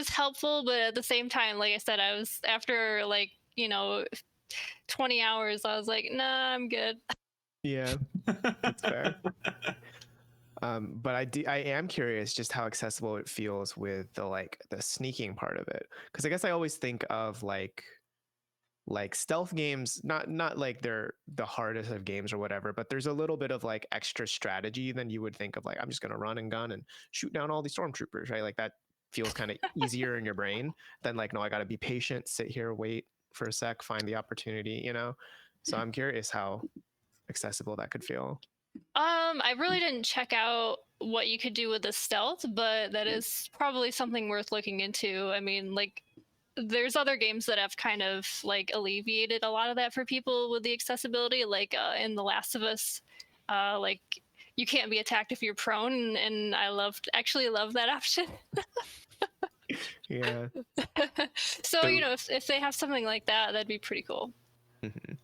helpful, but at the same time, like I said, I was after like 20 hours, I was like, nah, I'm good. Yeah, that's fair. But I am curious just how accessible it feels with the sneaking part of it, because I guess I always think of like stealth games, not like they're the hardest of games or whatever, but there's a little bit of like extra strategy than you would think of, like I'm just gonna run and gun and shoot down all these stormtroopers, right? Like that feels kind of easier in your brain than like, no, I got to be patient, sit here, wait for a sec, find the opportunity, So I'm curious how accessible that could feel. I really didn't check out what you could do with the stealth, but that is probably something worth looking into. I mean, like there's other games that have kind of like alleviated a lot of that for people with the accessibility, like in The Last of Us, like you can't be attacked if you're prone, and I actually love that option. Yeah. So if they have something like that, that'd be pretty cool.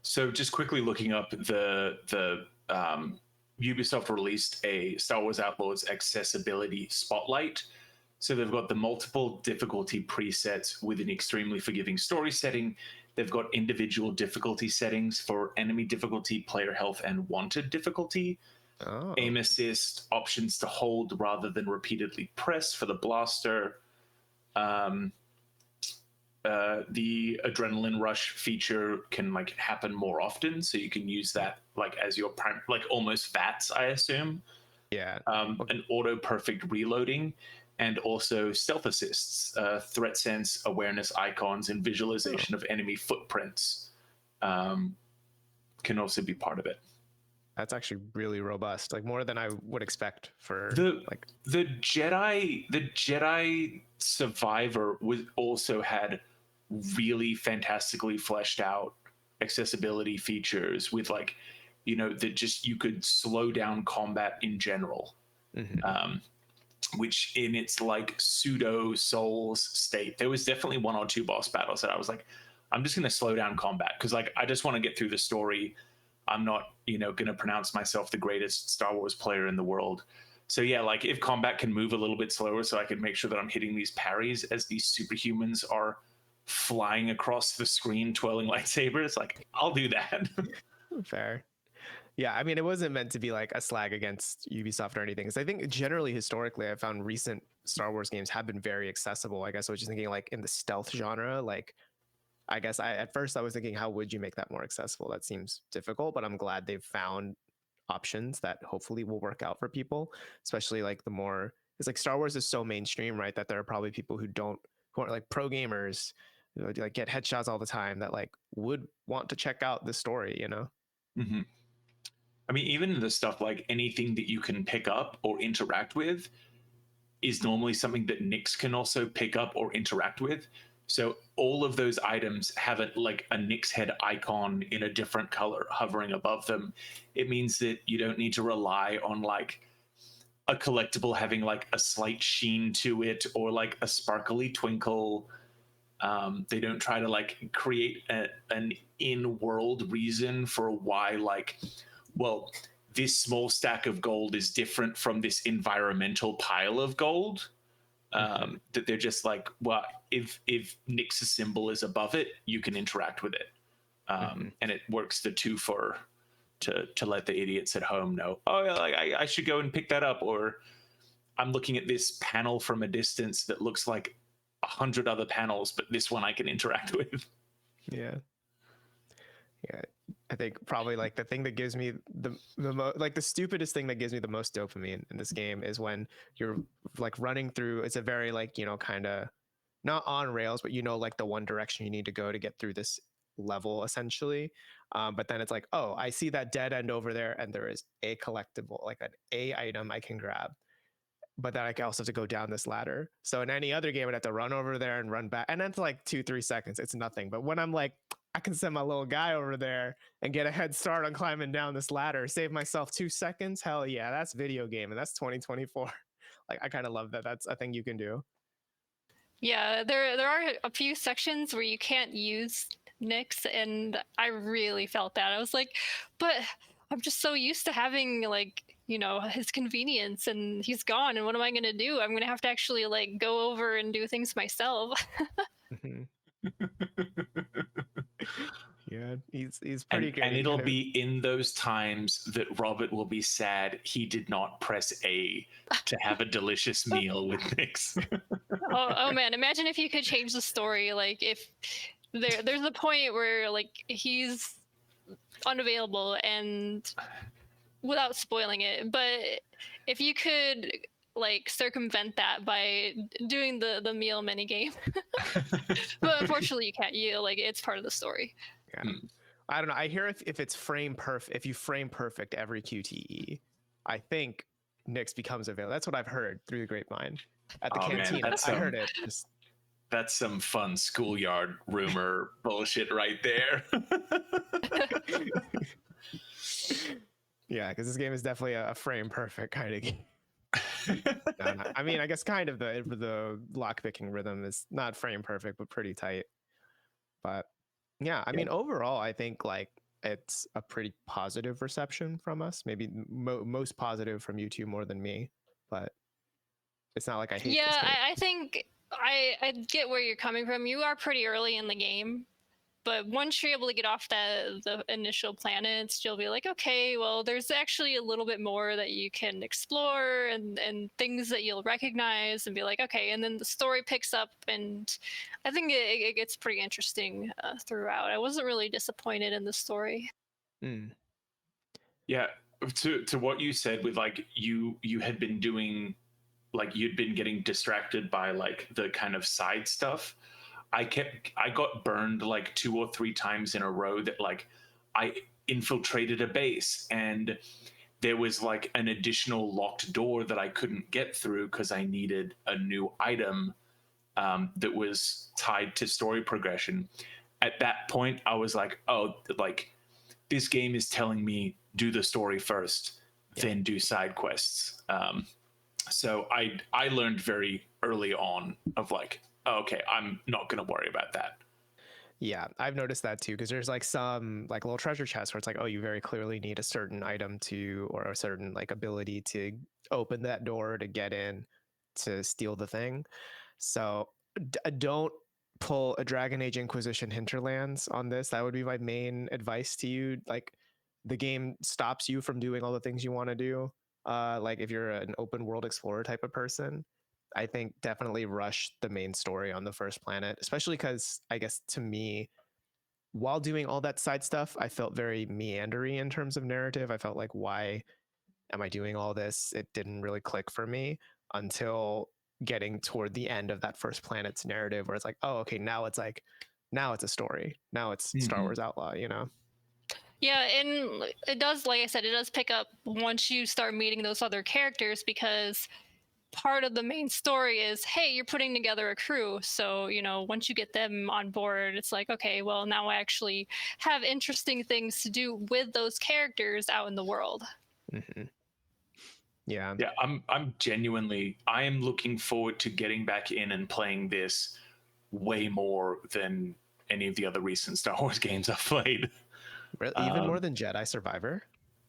So just quickly looking up the Ubisoft released a Star Wars Outlaws accessibility spotlight. So they've got the multiple difficulty presets with an extremely forgiving story setting. They've got individual difficulty settings for enemy difficulty, player health, and wanted difficulty. Oh. Aim assist, options to hold rather than repeatedly press for the blaster. The adrenaline rush feature can like happen more often, so you can use that like as your like almost VATS, I assume. Yeah. An auto perfect reloading, and also stealth assists, threat sense, awareness icons, and visualization of enemy footprints can also be part of it. That's actually really robust, like more than I would expect for the Jedi Survivor also had really fantastically fleshed out accessibility features with like that just you could slow down combat in general, which in its like pseudo Souls state, there was definitely one or two boss battles that I was like, I'm just going to slow down combat because like I just want to get through the story. I'm not, going to pronounce myself the greatest Star Wars player in the world. So yeah, like if combat can move a little bit slower so I can make sure that I'm hitting these parries as these superhumans are flying across the screen twirling lightsabers, like I'll do that. Fair. Yeah, I mean, it wasn't meant to be like a slag against Ubisoft or anything, because I think generally, historically, I found recent Star Wars games have been very accessible. I guess I was just thinking like in the stealth genre, like I guess at first I was thinking, how would you make that more accessible? That seems difficult, but I'm glad they've found options that hopefully will work out for people, especially like it's like Star Wars is so mainstream, right? That there are probably people who aren't like pro gamers, who like get headshots all the time, that like would want to check out the story, Mm-hmm. I mean, even the stuff like anything that you can pick up or interact with is normally something that Nyx can also pick up or interact with. So all of those items have a Nyx head icon in a different color hovering above them. It means that you don't need to rely on like a collectible having like a slight sheen to it or like a sparkly twinkle. They don't try to like create an in-world reason for why, like, well, this small stack of gold is different from this environmental pile of gold. That they're just like, well, if Nyx's symbol is above it, you can interact with it. And it works the two for to let the idiots at home know, oh yeah, like I should go and pick that up, or I'm looking at this panel from a distance that looks like 100 other panels, but this one I can interact with. Yeah. I think probably like the thing that gives me the stupidest thing that gives me the most dopamine in this game is when you're like running through. It's a very like, you know, kind of not on rails, but you know, like the one direction you need to go to get through this level essentially. But then it's like, oh, I see that dead end over there, and there is a collectible, like an A item I can grab. But then I also have to go down this ladder. So in any other game, I'd have to run over there and run back. And that's like 2-3 seconds. It's nothing. But when I'm like, I can send my little guy over there and get a head start on climbing down this ladder, save myself 2 seconds. Hell yeah, that's video game. And that's 2024. Like, I kind of love that. That's a thing you can do. Yeah, there are a few sections where you can't use Nyx, and I really felt that. I was like, but I'm just so used to having like, you know, his convenience, and he's gone, and what am I going to do? I'm going to have to actually like go over and do things myself. Yeah, he's pretty good. And it'll be in those times that Robert will be sad he did not press A to have a delicious meal with Nyx. oh man, imagine if you could change the story. Like if there's a point where like he's unavailable, and without spoiling it, but if you could like circumvent that by doing the meal mini game. But unfortunately you can't. You like, it's part of the story. Yeah. I don't know. I hear if it's if you frame perfect every QTE, I think Nyx becomes available. That's what I've heard through the grapevine at the cantina. I heard it. That's some fun schoolyard rumor bullshit right there. Yeah, because this game is definitely a frame perfect kind of game. No. I mean, I guess kind of the lockpicking rhythm is not frame perfect, but pretty tight. But yeah, I mean, overall, I think like it's a pretty positive reception from us. Maybe most positive from you two more than me, but it's not like I hate. Yeah, I think I get where you're coming from. You are pretty early in the game, but once you're able to get off the initial planets, you'll be like, okay, well, there's actually a little bit more that you can explore, and things that you'll recognize and be like, okay, and then the story picks up, and I think it gets pretty interesting throughout. I wasn't really disappointed in the story. Yeah, to what you said with like you had been doing, like you'd been getting distracted by like the kind of side stuff. I got burned like 2 or 3 times in a row that like I infiltrated a base and there was like an additional locked door that I couldn't get through because I needed a new item that was tied to story progression. At that point, I was like, oh, like this game is telling me do the story first, then do side quests. So I learned very early on of like, oh, okay, I'm not going to worry about that. Yeah, I've noticed that too, because there's like some like little treasure chests where it's like, oh, you very clearly need a certain item to, or a certain like ability to open that door to get in to steal the thing. So don't pull a Dragon Age Inquisition Hinterlands on this. That would be my main advice to you. Like the game stops you from doing all the things you want to do. Like if you're an open world explorer type of person, I think definitely rush the main story on the first planet, especially because I guess to me, while doing all that side stuff, I felt very meandery in terms of narrative. I felt like, why am I doing all this? It didn't really click for me until getting toward the end of that first planet's narrative, where it's like, oh, okay, now it's a story. Now it's Star Wars Outlaw, you know? Yeah, and it does, like I said, it does pick up once you start meeting those other characters, because part of the main story is, hey, you're putting together a crew. So, you know, once you get them on board, it's like, okay, well, now I actually have interesting things to do with those characters out in the world. Mm-hmm. Yeah. Yeah, I am looking forward to getting back in and playing this way more than any of the other recent Star Wars games I've played. Even more than Jedi Survivor.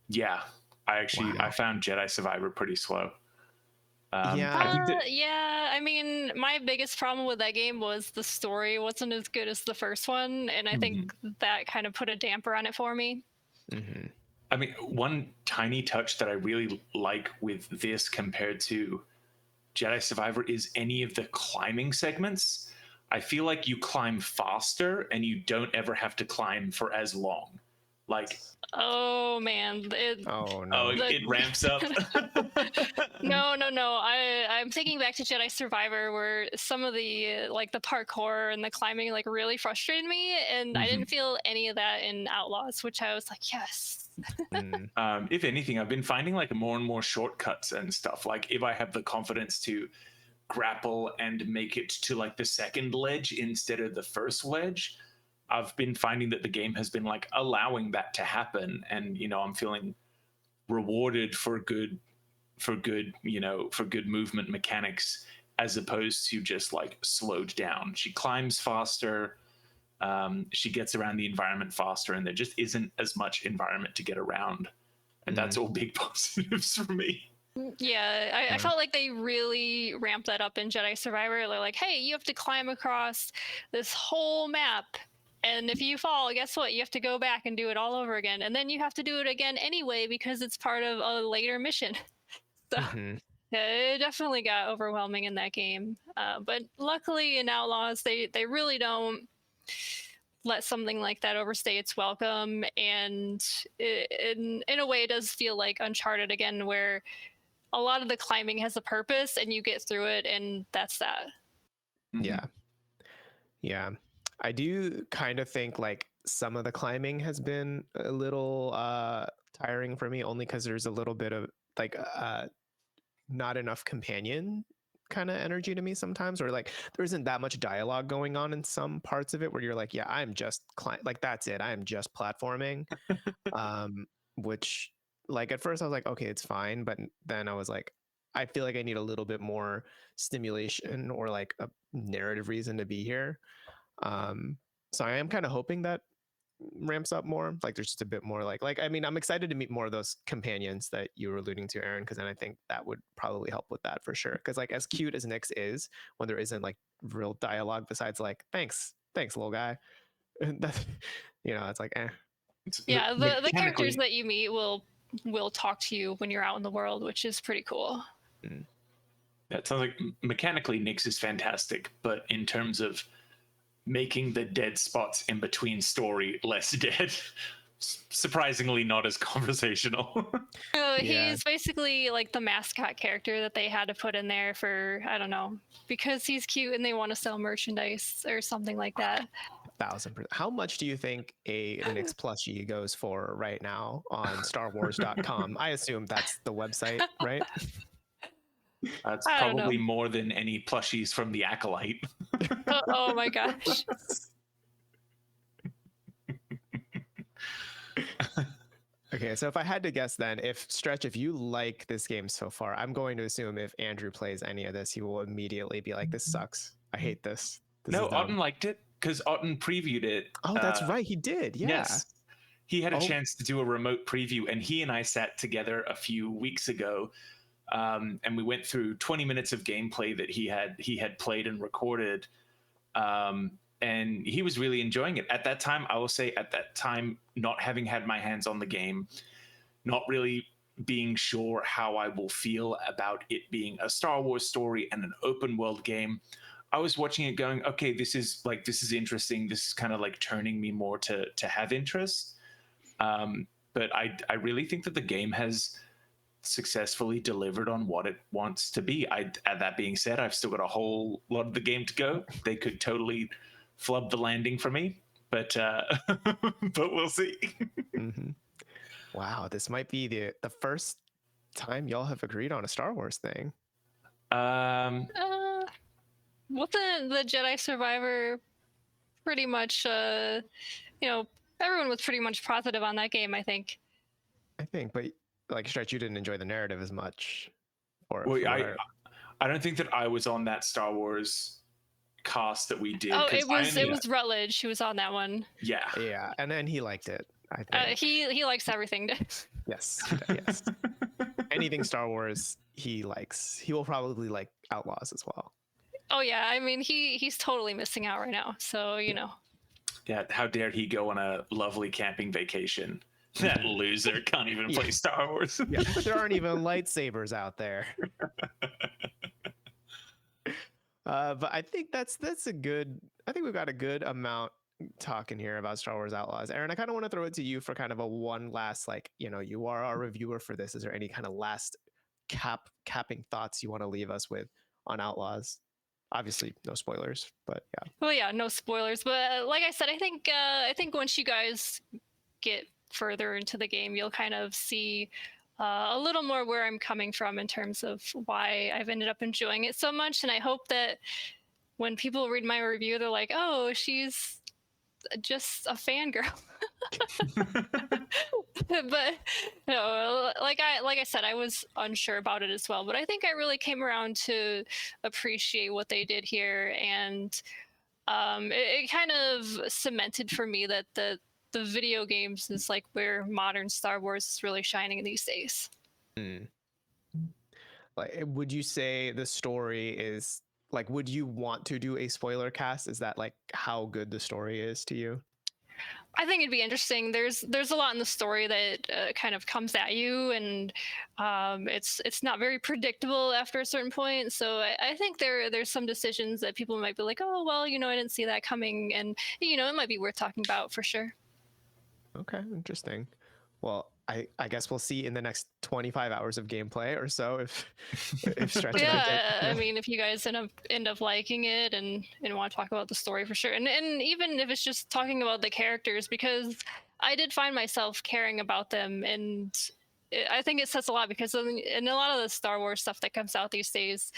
Yeah, I Wow. found Jedi Survivor pretty slow. Yeah. I think that Yeah, I mean, my biggest problem with that game was the story wasn't as good as the first one, and I think that kind of put a damper on it for me. Mm-hmm. I mean, one tiny touch that I really like with this compared to Jedi Survivor is any of the climbing segments. I feel like you climb faster and you don't ever have to climb for as long. Like, Oh man, Oh no. it ramps up. no. I'm thinking back to Jedi Survivor, where some of the like the parkour and the climbing like really frustrated me, and I didn't feel any of that in Outlaws, which I was like, yes. If anything, I've been finding like more and more shortcuts and stuff. Like if I have the confidence to grapple and make it to like the second ledge instead of the first ledge, I've been finding that the game has been like allowing that to happen, and I'm feeling rewarded for good movement mechanics as opposed to just like slowed down. She climbs faster, she gets around the environment faster, and there just isn't as much environment to get around, and that's all big positives for me. Yeah, I felt like they really ramped that up in Jedi Survivor. They're like, hey, you have to climb across this whole map. And if you fall, guess what? You have to go back and do it all over again. And then you have to do it again anyway because it's part of a later mission. So it definitely got overwhelming in that game. But luckily in Outlaws, they really don't let something like that overstay its welcome. And in a way, it does feel like Uncharted again, where a lot of the climbing has a purpose and you get through it, and that's that. Yeah. Yeah. I do kind of think like some of the climbing has been a little tiring for me, only because there's a little bit of like not enough companion kind of energy to me sometimes, or like there isn't that much dialogue going on in some parts of it where you're like, yeah, I'm just like that's it, I am just platforming. Which like at first I was like, okay, it's fine, but then I was like, I feel like I need a little bit more stimulation or like a narrative reason to be here. So I am kind of hoping that ramps up more. Like there's just a bit more like I mean, I'm excited to meet more of those companions that you were alluding to, Erren, because then I think that would probably help with that for sure. Because like as cute as Nyx is, when there isn't like real dialogue besides like thanks little guy, that's it's like Yeah, the characters that you meet will talk to you when you're out in the world, which is pretty cool. That sounds like mechanically Nyx is fantastic, but in terms of making the dead spots in between story less dead, surprisingly not as conversational. He's basically like the mascot character that they had to put in there for, I don't know, because he's cute and they want to sell merchandise or something like that. 1000%. How much do you think a Nyx plushie goes for right now on StarWars.com? I assume that's the website, right? That's probably more than any plushies from the Acolyte. Oh my gosh. Okay, so if I had to guess then, if you like this game so far, I'm going to assume if Andrew plays any of this, he will immediately be like, this sucks. I hate this. No, Otten liked it because Otten previewed it. Oh, that's right. He did. Yeah. Yes. He had a chance to do a remote preview, and he and I sat together a few weeks ago, and we went through 20 minutes of gameplay that he had played and recorded, and he was really enjoying it. At that time, I will say, not having had my hands on the game, not really being sure how I will feel about it being a Star Wars story and an open world game, I was watching it going, okay, this is interesting. This is kind of like turning me more to have interest. But I really think that the game has successfully delivered on what it wants to be. That being said, I've still got a whole lot of the game to go. They could totally flub the landing for me, but we'll see. Wow, this might be the first time y'all have agreed on a Star Wars thing. Well, the Jedi Survivor, pretty much, everyone was pretty much positive on that game, I think. But like Stretch, you didn't enjoy the narrative as much. Well, I don't think that I was on that Star Wars cast that we did. Oh, it was Rutledge who was on that one. Yeah, and then he liked it. I think he likes everything. Yes, yes. Anything Star Wars he likes. He will probably like Outlaws as well. Oh yeah, I mean he's totally missing out right now. So Yeah, how dare he go on a lovely camping vacation? That loser can't even play Star Wars. Yeah, there aren't even lightsabers out there. But I think that's a good. I think we've got a good amount talking here about Star Wars Outlaws. Erren, I kind of want to throw it to you for kind of a one last, like, you are our reviewer for this. Is there any kind of last capping thoughts you want to leave us with on Outlaws? Obviously, no spoilers, but yeah. Well, yeah, no spoilers. But like I said, I think once you guys get further into the game, you'll kind of see a little more where I'm coming from in terms of why I've ended up enjoying it so much. And I hope that when people read my review, they're like, "Oh, she's just a fangirl." But no, like I said, I was unsure about it as well. But I think I really came around to appreciate what they did here, and it kind of cemented for me that the video games is like where modern Star Wars is really shining these days. Like, would you say the story is like, would you want to do a spoiler cast? Is that like how good the story is to you? I think it'd be interesting. There's a lot in the story that kind of comes at you, and it's not very predictable after a certain point. So I think there's some decisions that people might be like, oh well, I didn't see that coming, and it might be worth talking about for sure. Okay, interesting. Well, I guess we'll see in the next 25 hours of gameplay or so if Stretch. Yeah, I mean, if you guys end up liking it and want to talk about the story for sure, and even if it's just talking about the characters, because I did find myself caring about them, and I think it says a lot because in a lot of the Star Wars stuff that comes out these days,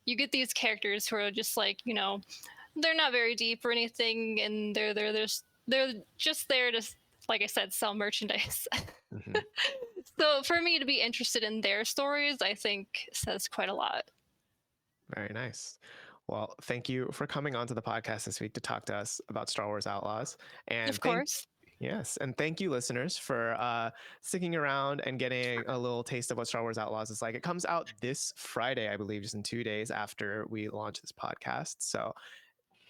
you get these characters who are just like, they're not very deep or anything, and they're just there to, like I said, sell merchandise. Mm-hmm. So for me to be interested in their stories, I think says quite a lot. Very nice. Well, thank you for coming onto the podcast this week to talk to us about Star Wars Outlaws. And of course. Yes. And thank you, listeners, for sticking around and getting a little taste of what Star Wars Outlaws is like. It comes out this Friday, I believe, just in 2 days after we launch this podcast. So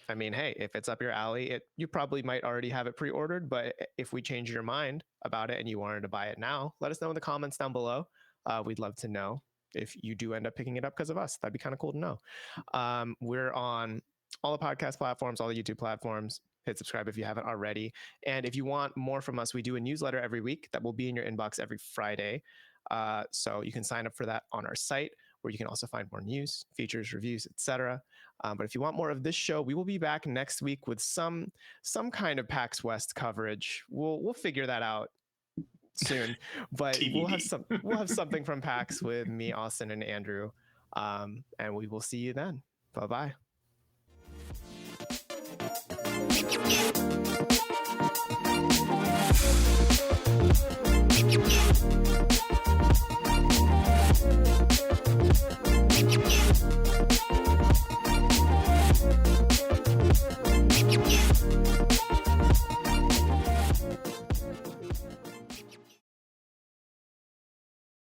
I mean, hey, if it's up your alley, you probably might already have it pre-ordered, but if we change your mind about it and you wanted to buy it now, let us know in the comments down below. We'd love to know if you do end up picking it up because of us. That'd be kind of cool to know. We're on all the podcast platforms, all the YouTube platforms. Hit subscribe if you haven't already. And if you want more from us, we do a newsletter every week that will be in your inbox every Friday. So you can sign up for that on our site, where you can also find more news, features, reviews, etc. But if you want more of this show, we will be back next week with some kind of PAX West coverage. We'll figure that out soon, but we'll have something from PAX with me, Austin, and Andrew, and we will see you then. Bye bye.